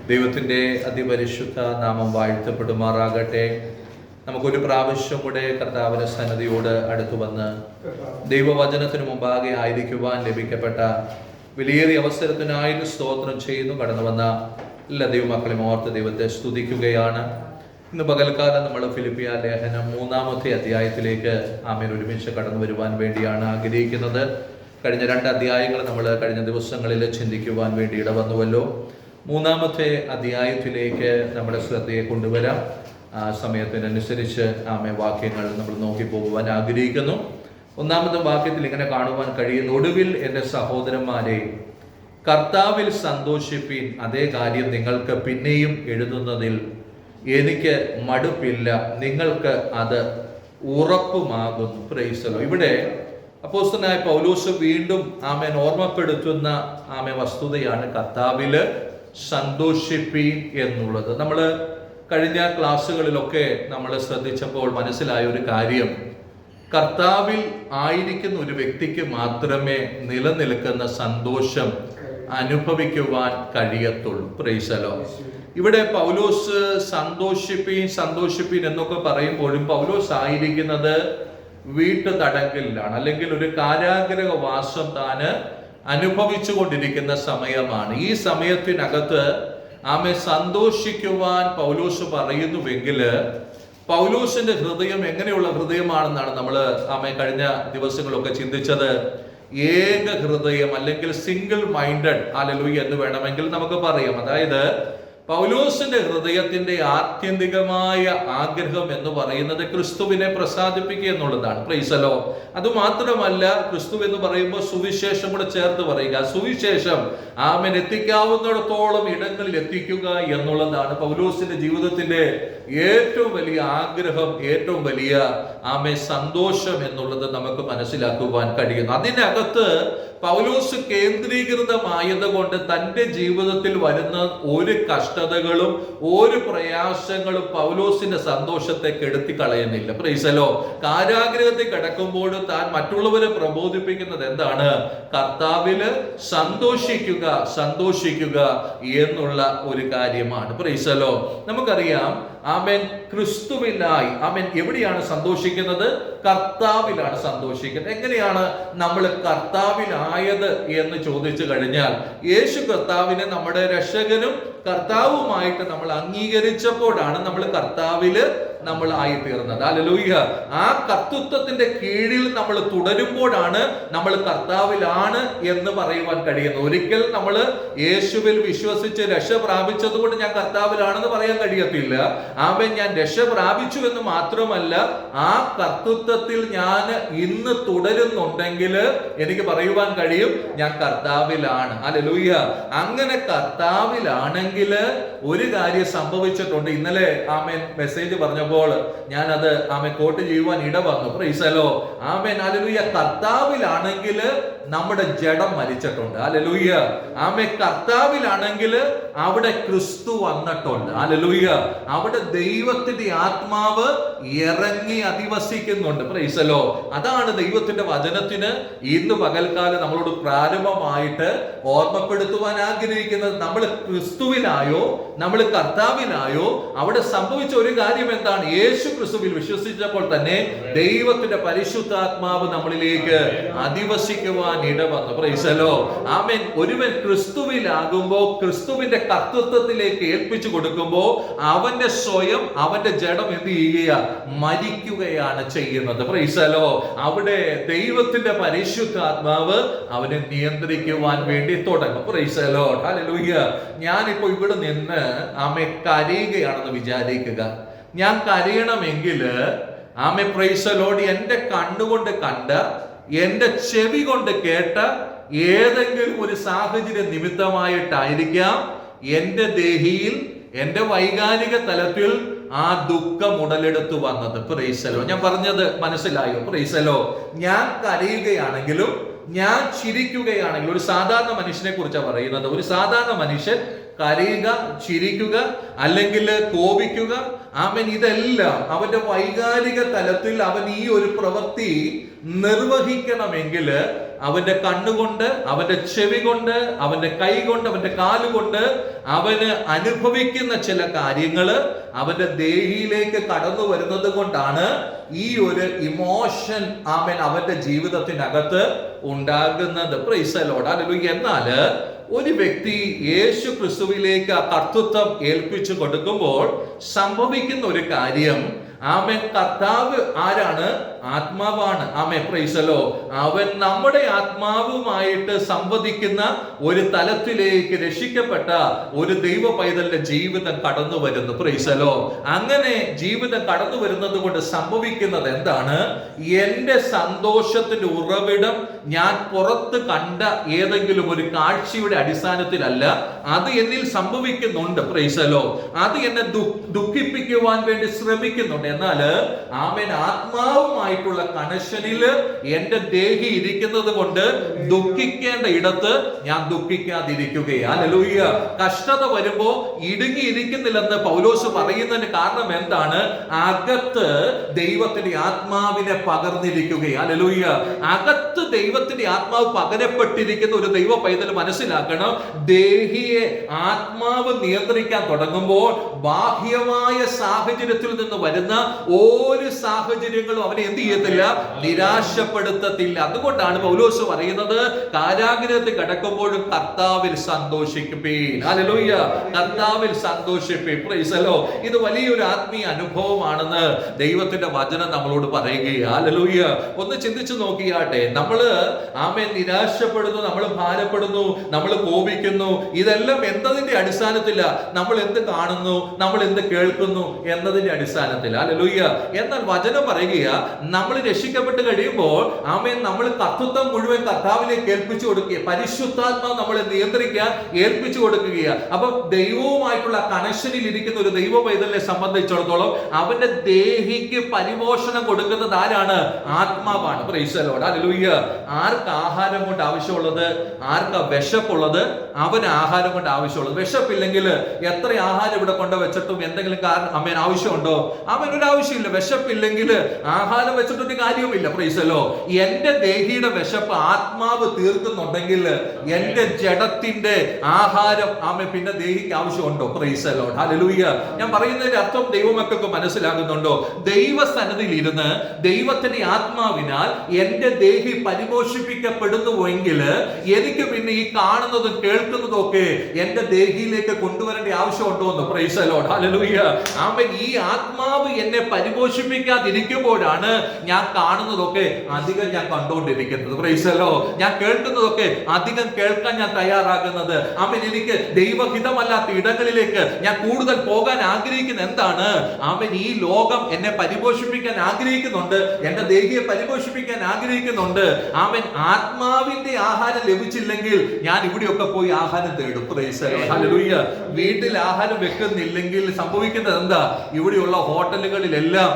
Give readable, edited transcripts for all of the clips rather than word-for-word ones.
ദൈവത്തിൻ്റെ അതിപരിശുദ്ധ നാമം വാഴ്ത്തപ്പെടുമാറാകട്ടെ. നമുക്കൊരു പ്രാവശ്യം കൂടെ കർത്താവിന്റെ സന്നിധിയോട് അടുത്തു വന്ന് ദൈവവചനത്തിന് മുമ്പാകെ ആയിരിക്കുവാൻ ലഭിക്കപ്പെട്ട വിലയേറിയ അവസരത്തിനായിട്ട് സ്തോത്രം ചെയ്യുന്നു. കടന്നു വന്ന എല്ലാ ദൈവമക്കളെയും ഓർത്ത് ദൈവത്തെ സ്തുതിക്കുകയാണ്. ഇന്ന് പകൽക്കാലം നമ്മൾ ഫിലിപ്പിയ ലേഖനം 3-ാമത്തെ അധ്യായത്തിലേക്ക് ആമേൻ ഒരുമിച്ച് കടന്നു വരുവാൻ വേണ്ടിയാണ് ആഗ്രഹിക്കുന്നത്. കഴിഞ്ഞ 2 അധ്യായങ്ങൾ നമ്മൾ കഴിഞ്ഞ ദിവസങ്ങളിൽ ചിന്തിക്കുവാൻ വേണ്ടി ഇടവന്നുവല്ലോ. 3-ാമത്തെ അധ്യായത്തിലേക്ക് നമ്മുടെ ശ്രദ്ധയെ കൊണ്ടുവരാം. ആ സമയത്തിനനുസരിച്ച് വാക്യങ്ങൾ നമ്മൾ നോക്കി പോകുവാൻ ആഗ്രഹിക്കുന്നു. 1-ാമത്തെ വാക്യത്തിൽ ഇങ്ങനെ കാണുവാൻ കഴിയുന്നു: ഒടുവിൽ എൻ്റെ സഹോദരന്മാരെ, കർത്താവിൽ സന്തോഷിപ്പീൻ. അതേ കാര്യം നിങ്ങൾക്ക് പിന്നെയും എഴുതുന്നതിൽ എനിക്ക് മടുപ്പില്ല, നിങ്ങൾക്ക് അത് ഉറപ്പുമാകുന്നു. Price the lord. ഇവിടെ അപ്പോസ്തലനായ പൗലോസ് വീണ്ടും ഓർമ്മപ്പെടുത്തുന്ന വസ്തുതയാണ് കർത്താവിൽ സന്തോഷിപ്പീൻ എന്നുള്ളത്. നമ്മൾ കഴിഞ്ഞ ക്ലാസ്സുകളിലൊക്കെ നമ്മൾ ശ്രദ്ധിച്ചപ്പോൾ മനസ്സിലായ ഒരു കാര്യം, കർത്താവിൽ ആയിരിക്കുന്ന ഒരു വ്യക്തിക്ക് മാത്രമേ നിലനിൽക്കുന്ന സന്തോഷം അനുഭവിക്കുവാൻ കഴിയത്തുള്ളൂ. Praise the lord. ഇവിടെ പൗലോസ് സന്തോഷിപ്പീൻ എന്നൊക്കെ പറയുമ്പോഴും പൗലോസ് ആയിരിക്കുന്നത് വീട്ടു തടങ്കലിലാണ്, അല്ലെങ്കിൽ ഒരു കാരാഗ്രഹവാസം താന് അനുഭവിച്ചു കൊണ്ടിരിക്കുന്ന സമയമാണ്. ഈ സമയത്തിനകത്ത് സന്തോഷിക്കുവാൻ പൗലോസ് പറയുന്നുവെങ്കിൽ പൗലോസിന്റെ ഹൃദയം എങ്ങനെയുള്ള ഹൃദയമാണെന്നാണ് നമ്മൾ കഴിഞ്ഞ ദിവസങ്ങളൊക്കെ ചിന്തിച്ചത്. ഏക ഹൃദയം, അല്ലെങ്കിൽ സിംഗിൾ മൈൻഡഡ് ഹല്ലേലൂയ എന്ന് വേണമെങ്കിൽ നമുക്ക് പറയാം. അതായത് പൗലോസിന്റെ ഹൃദയത്തിന്റെ ആത്യന്തികമായ ആഗ്രഹം എന്ന് പറയുന്നത് ക്രിസ്തുവിനെ പ്രസാദിപ്പിക്കുക എന്നുള്ളതാണ്. Price the Lord. അതുമാത്രമല്ല, ക്രിസ്തു എന്ന് പറയുമ്പോൾ സുവിശേഷം കൂടെ ചേർത്ത് പറയുക. സുവിശേഷം എത്തിക്കാവുന്നിടത്തോളം ഇടങ്ങളിൽ എത്തിക്കുക എന്നുള്ളതാണ് പൗലോസിന്റെ ജീവിതത്തിന്റെ ഏറ്റവും വലിയ ആഗ്രഹം, ഏറ്റവും വലിയ സന്തോഷം എന്നുള്ളത് നമുക്ക് മനസ്സിലാക്കുവാൻ കഴിയുന്നു. അതിനകത്ത് പൗലോസ് കേന്ദ്രീകൃതമായത് കൊണ്ട് തന്റെ ജീവിതത്തിൽ വരുന്ന ഒരു കഷ്ടതകളും ഒരു പ്രയാസങ്ങളും പൗലോസിന്റെ സന്തോഷത്തെ കെടുത്തി കളയുന്നില്ല. Praise the lord. കാരാഗ്രഹത്തിൽ കിടക്കുമ്പോൾ താൻ മറ്റുള്ളവരെ പ്രബോധിപ്പിക്കുന്നത് എന്താണ്? കർത്താവില് സന്തോഷിക്കുക എന്നുള്ള ഒരു കാര്യമാണ്. Price the Lord. നമുക്കറിയാം ക്രിസ്തുവിനായി എവിടെയാണ് സന്തോഷിക്കുന്നത്? കർത്താവിലാണ് സന്തോഷിക്കുന്നത്. എങ്ങനെയാണ് നമ്മൾ കർത്താവിലായത് എന്ന് ചോദിച്ചു കഴിഞ്ഞാൽ, യേശു കർത്താവിനെ നമ്മുടെ രക്ഷകനും കർത്താവുമായിട്ട് നമ്മൾ അംഗീകരിച്ചപ്പോഴാണ് നമ്മൾ കർത്താവില് നമ്മൾ ആയിത്തീർന്നത്. ഹല്ലേലൂയ. ആ കർത്തൃത്വത്തിന്റെ കീഴിൽ നമ്മൾ തുടരുമ്പോഴാണ് നമ്മൾ കർത്താവിലാണ് എന്ന് പറയുവാൻ കഴിയുന്നത്. ഒരിക്കൽ നമ്മൾ യേശുവിൽ വിശ്വസിച്ച് രക്ഷ പ്രാപിച്ചത് കൊണ്ട് ഞാൻ കർത്താവിലാണെന്ന് പറയാൻ കഴിയത്തില്ല. ഞാൻ രക്ഷ പ്രാപിച്ചു എന്ന് മാത്രമല്ല, ആ കർത്തൃത്വത്തിൽ ഞാൻ ഇന്ന് തുടരുന്നുണ്ടെങ്കിൽ എനിക്ക് പറയുവാൻ കഴിയും ഞാൻ കർത്താവിലാണ്. ഹല്ലേലൂയ. അങ്ങനെ കർത്താവിലാണെങ്കിൽ ഒരു കാര്യം സംഭവിച്ചിട്ടുണ്ട്. ഇന്നലെ മെസ്സേജ് പറഞ്ഞപ്പോൾ ഞാനത് കോട്ട് ചെയ്യുവാൻ ഇടവന്നു. Praise the lord. ഹല്ലേലൂയ. കർത്താവിലാണെങ്കിൽ നമ്മുടെ ജഡം മരിച്ചിട്ടുണ്ട്. ഹല്ലേലൂയ. കർത്താവിലാണെങ്കിൽ അവിടെ ക്രിസ്തു വന്നിട്ടുണ്ട്. ഹല്ലേലൂയ. അവിടെ ദൈവത്തിന്റെ ആത്മാവ് ഇറങ്ങി അധിവസിക്കുന്നുണ്ട്. Price the Lord. അതാണ് ദൈവത്തിന്റെ വചനത്തിന് ഇന്ന് പകൽക്കാലം നമ്മളോട് പ്രാരംഭമായിട്ട് ഓർമ്മപ്പെടുത്തുവാൻ ആഗ്രഹിക്കുന്നത്. നമ്മൾ ക്രിസ്തുവിലായോ നമ്മൾ കർത്താവിലായോ അവിടെ സംഭവിച്ച ഒരു കാര്യം എന്താണ്? യേശു ക്രിസ്തുവിൽ വിശ്വസിച്ചപ്പോൾ തന്നെ ദൈവത്തിന്റെ പരിശുദ്ധാത്മാവ് നമ്മളിലേക്ക് അധിവസിക്കുവാൻ ഇടവന്നു. Praise the lord. ഒരുവൻ ക്രിസ്തുവിലാകുമ്പോ, ക്രിസ്തുവിന്റെ കർത്തൃത്വത്തിലേക്ക് ഏൽപ്പിച്ചു കൊടുക്കുമ്പോ അവന്റെ സ്വയം, അവന്റെ ജഡം എന്ത് ചെയ്യുക? മരിക്കുകയാണ് ചെയ്യുന്നത്. Price the Lord. അവിടെ ദൈവത്തിന്റെ പരിശുദ്ധാത്മാവ് അവനെ നിയന്ത്രിക്കുവാൻ വേണ്ടി തുടങ്ങും. Price the lord. ഹല്ലേലൂയ. ഞാനിപ്പോ ഇവിടെ നിന്ന് കരയുകയാണെന്ന് വിചാരിക്കുക. ഞാൻ കരയണമെങ്കിൽ പ്രൈസ് ദി ലോർഡ്, എന്റെ കണ്ണുകൊണ്ട് കണ്ട, എന്റെ ചെവി കൊണ്ട് കേട്ട ഏതെങ്കിലും ഒരു സാഹചര്യ നിമിത്തമായിട്ടായിരിക്കാം എന്റെ ദേഹിയിൽ, എന്റെ വൈകാരിക തലത്തിൽ ആ ദുഃഖം ഉടലെടുത്തു വന്നത്. Price the Lord. ഞാൻ പറഞ്ഞത് മനസ്സിലായോ? Price the Lord. ഞാൻ കരയുകയാണെങ്കിലും ഞാൻ ചിരിക്കുകയാണെങ്കിലും, ഒരു സാധാരണ മനുഷ്യനെ കുറിച്ചാണ് പറയുന്നത്. ഒരു സാധാരണ മനുഷ്യൻ കരയുക, ചിരിക്കുക, അല്ലെങ്കിൽ കോപിക്കുക, ഇതെല്ലാം അവന്റെ വൈകാരിക തലത്തിൽ അവൻ ഈ ഒരു പ്രവൃത്തി നിർവഹിക്കണമെങ്കിൽ അവന്റെ കണ്ണുകൊണ്ട്, അവന്റെ ചെവി കൊണ്ട്, അവന്റെ കൈ കൊണ്ട്, അവന്റെ കാലുകൊണ്ട് അവന് അനുഭവിക്കുന്ന ചില കാര്യങ്ങള് അവന്റെ ദേഹിയിലേക്ക് കടന്നു വരുന്നത് കൊണ്ടാണ് ഈ ഒരു ഇമോഷൻ അവന്റെ ജീവിതത്തിനകത്ത് ഉണ്ടാകുന്നത്. Price the lord. ഹല്ലേലൂയ. എന്നാല് ഒരു വ്യക്തി യേശു ക്രിസ്തുവിലേക്ക് ആ കർത്തൃത്വം ഏൽപ്പിച്ചു കൊടുക്കുമ്പോൾ സംഭവിക്കുന്ന ഒരു കാര്യം, കർത്താവ് ആരാണ്? ആത്മാവാണ്. Price the Lord. അവൻ നമ്മുടെ ആത്മാവുമായിട്ട് സംവദിക്കുന്ന ഒരു തലത്തിലേക്ക് രക്ഷിക്കപ്പെട്ട ഒരു ദൈവ പൈതലിന്റെ ജീവിതം കടന്നു വരുന്നു. Price the Lord. അങ്ങനെ ജീവിതം കടന്നു വരുന്നത് കൊണ്ട് സംഭവിക്കുന്നത് എന്താണ്? എന്റെ സന്തോഷത്തിന്റെ ഉറവിടം ഞാൻ പുറത്ത് കണ്ട ഏതെങ്കിലും ഒരു കാഴ്ചയുടെ അടിസ്ഥാനത്തിലല്ല, അത് എന്നിൽ സംഭവിക്കുന്നുണ്ട്. Price the Lord. അത് എന്നെ ദുഃഖിപ്പിക്കുവാൻ വേണ്ടി ശ്രമിക്കുന്നുണ്ട്. എന്നാല് ആത്മാവുമായിട്ടുള്ള കണക്ഷനിൽ എന്റെ ദേഹി ഇരിക്കുന്നത് കൊണ്ട് ദുഃഖിക്കേണ്ട ഇടത്ത് ഞാൻ ദുഃഖിക്കാതിരിക്കുകയാണ്. ഹല്ലേലൂയ. കഷ്ടത വരുമ്പോ ഇടുങ്ങിയിരിക്കുന്നില്ലെന്ന് പൗലോസ് പറയുന്നതിന് കാരണം എന്താണ്? അകത്ത് ദൈവത്തിന്റെ ആത്മാവിനെ പകർന്നിരിക്കുകയാണ്. ഹല്ലേലൂയ. അകത്ത് ദൈവത്തിന്റെ ആത്മാവ് പകരപ്പെട്ടിരിക്കുന്ന ഒരു ദൈവ പൈതൽ മനസ്സിലാക്കണം, ദേഹിയെ ആത്മാവ് നിയന്ത്രിക്കാൻ തുടങ്ങുമ്പോൾ ബാഹ്യമായ സാഹചര്യത്തിൽ നിന്ന് വരുന്ന ഒരു സാഹചര്യങ്ങളും അവനെ എന്ത് ചെയ്യത്തില്ല? നിരാശപ്പെടുത്തത്തില്ല. അതുകൊണ്ടാണ് പൗലോസ് പറയുന്നത്, കാരാഗൃഹത്തിൽ കിടക്കുമ്പോഴും കർത്താവിൽ സന്തോഷിക്കുവീൻ. ഹല്ലേലൂയ. കർത്താവിൽ സന്തോഷിപ്പീൻ. Price the Lord. ഇത് വലിയൊരു ആത്മീയ അനുഭവമാണെന്ന് ദൈവത്തിന്റെ വചനം നമ്മളോട് പറയുകയാണ്. ഹല്ലേലൂയ. ഒന്ന് ചിന്തിച്ചു നോക്കിയാട്ടെ, നമ്മള് നിരാശപ്പെടുന്നു, നമ്മൾ ഭാരപ്പെടുന്നു, നമ്മൾ കോപിക്കുന്നു, ഇതെല്ലാം എന്തതിന്റെ അടിസ്ഥാനത്തില? നമ്മൾ എന്ത് കാണുന്നു, നമ്മൾ എന്ത് കേൾക്കുന്നു എന്നതിന്റെ അടിസ്ഥാനത്തിൽ. ഹല്ലേലൂയ. എന്നാൽ വചനം പറയുക, നമ്മൾ രക്ഷിക്കപ്പെട്ട് കഴിയുമ്പോൾ നമ്മൾ കർത്തൃത്വം മുഴുവൻ കർത്താവിലേക്ക് ഏൽപ്പിച്ചു കൊടുക്കുക, പരിശുദ്ധാത്മാവ് നമ്മളെ നിയന്ത്രിക്കാൻ ഏൽപ്പിച്ചു കൊടുക്കുകയാണ്. അപ്പൊ ദൈവവുമായിട്ടുള്ള കണക്ഷനിൽ ഇരിക്കുന്ന ഒരു ദൈവ പൈതലിനെ സംബന്ധിച്ചിടത്തോളം അവന്റെ ദേഹിക്ക് പരിപോഷണം കൊടുക്കുന്നത് ആരാണ്? ആത്മാവാണ്. Price the lord. ഹല്ലേലൂയ. ആർക്ക് ആഹാരം കൊണ്ട് ആവശ്യമുള്ളത്? ആർക്കാ വിശപ്പുള്ളത്? അവന് ആഹാരം കൊണ്ട് ആവശ്യമുള്ളത്. വിശപ്പില്ലെങ്കിൽ എത്ര ആഹാരം ഇവിടെ കൊണ്ട് വെച്ചിട്ടും എന്തെങ്കിലും ആവശ്യമുണ്ടോ? ഒരു ആവശ്യമില്ല. വിശപ്പില്ലെങ്കിൽ ആഹാരം വെച്ചിട്ടൊരു കാര്യവുമില്ല. Price the Lord. എന്റെ ദേഹിയുടെ വിശപ്പ് ആത്മാവ് തീർക്കുന്നുണ്ടെങ്കിൽ എന്റെ ജഡത്തിന്റെ ആഹാരം പിന്നെ ദേഹിക്ക് ആവശ്യമുണ്ടോ? Price the lord. ഹല്ലേലൂയ. ഞാൻ പറയുന്നതിന്റെ അർത്ഥം ദൈവമക്കൾക്ക് മനസ്സിലാകുന്നുണ്ടോ? ദൈവസന്നിധിയിൽ ഇരുന്ന് ദൈവത്തിന്റെ ആത്മാവിനാൽ എന്റെ ദേഹി പരിപോഷിപ്പിക്കപ്പെടുന്നുവെങ്കിൽ എനിക്ക് പിന്നെ ഈ കാണുന്നതും കേൾക്കുന്നതും ഒക്കെ എന്റെ ദേഹിയിലേക്ക് കൊണ്ടുവരേണ്ട ആവശ്യമുണ്ടോ എന്ന്. Price the lord. ഹല്ലേലൂയ. ഈ ആത്മാവ് എന്നെ പരിപോഷിപ്പിക്കാതിരിക്കുമ്പോഴാണ് ഞാൻ കാണുന്നതൊക്കെ അധികം ഞാൻ കണ്ടുകൊണ്ടിരിക്കുന്നത്. Price the Lord. ഞാൻ കേൾക്കുന്നതൊക്കെ അധികം കേൾക്കാൻ ഞാൻ തയ്യാറാകുന്നത്. എനിക്ക് ദൈവഹിതമല്ലാത്ത ഇടങ്ങളിലേക്ക് ഞാൻ കൂടുതൽ പോകാൻ ആഗ്രഹിക്കുന്ന എന്താണ്? ഈ ലോകം എന്നെ പരിപോഷിപ്പിക്കാൻ ആഗ്രഹിക്കുന്നുണ്ട്, എന്റെ ദേഹിയെ പരിപോഷിപ്പിക്കാൻ ആഗ്രഹിക്കുന്നുണ്ട്. ആത്മാവിന്റെ ആഹാരം ലഭിച്ചില്ലെങ്കിൽ ഞാൻ ഇവിടെയൊക്കെ പോയി ആഹാരം തേടും. Price the lord. ഹല്ലേലൂയ. വീട്ടിൽ ആഹാരം വെക്കുന്നില്ലെങ്കിൽ സംഭവിക്കുന്നത് എന്താ? ഇവിടെയുള്ള ഹോട്ടലുകളിലെല്ലാം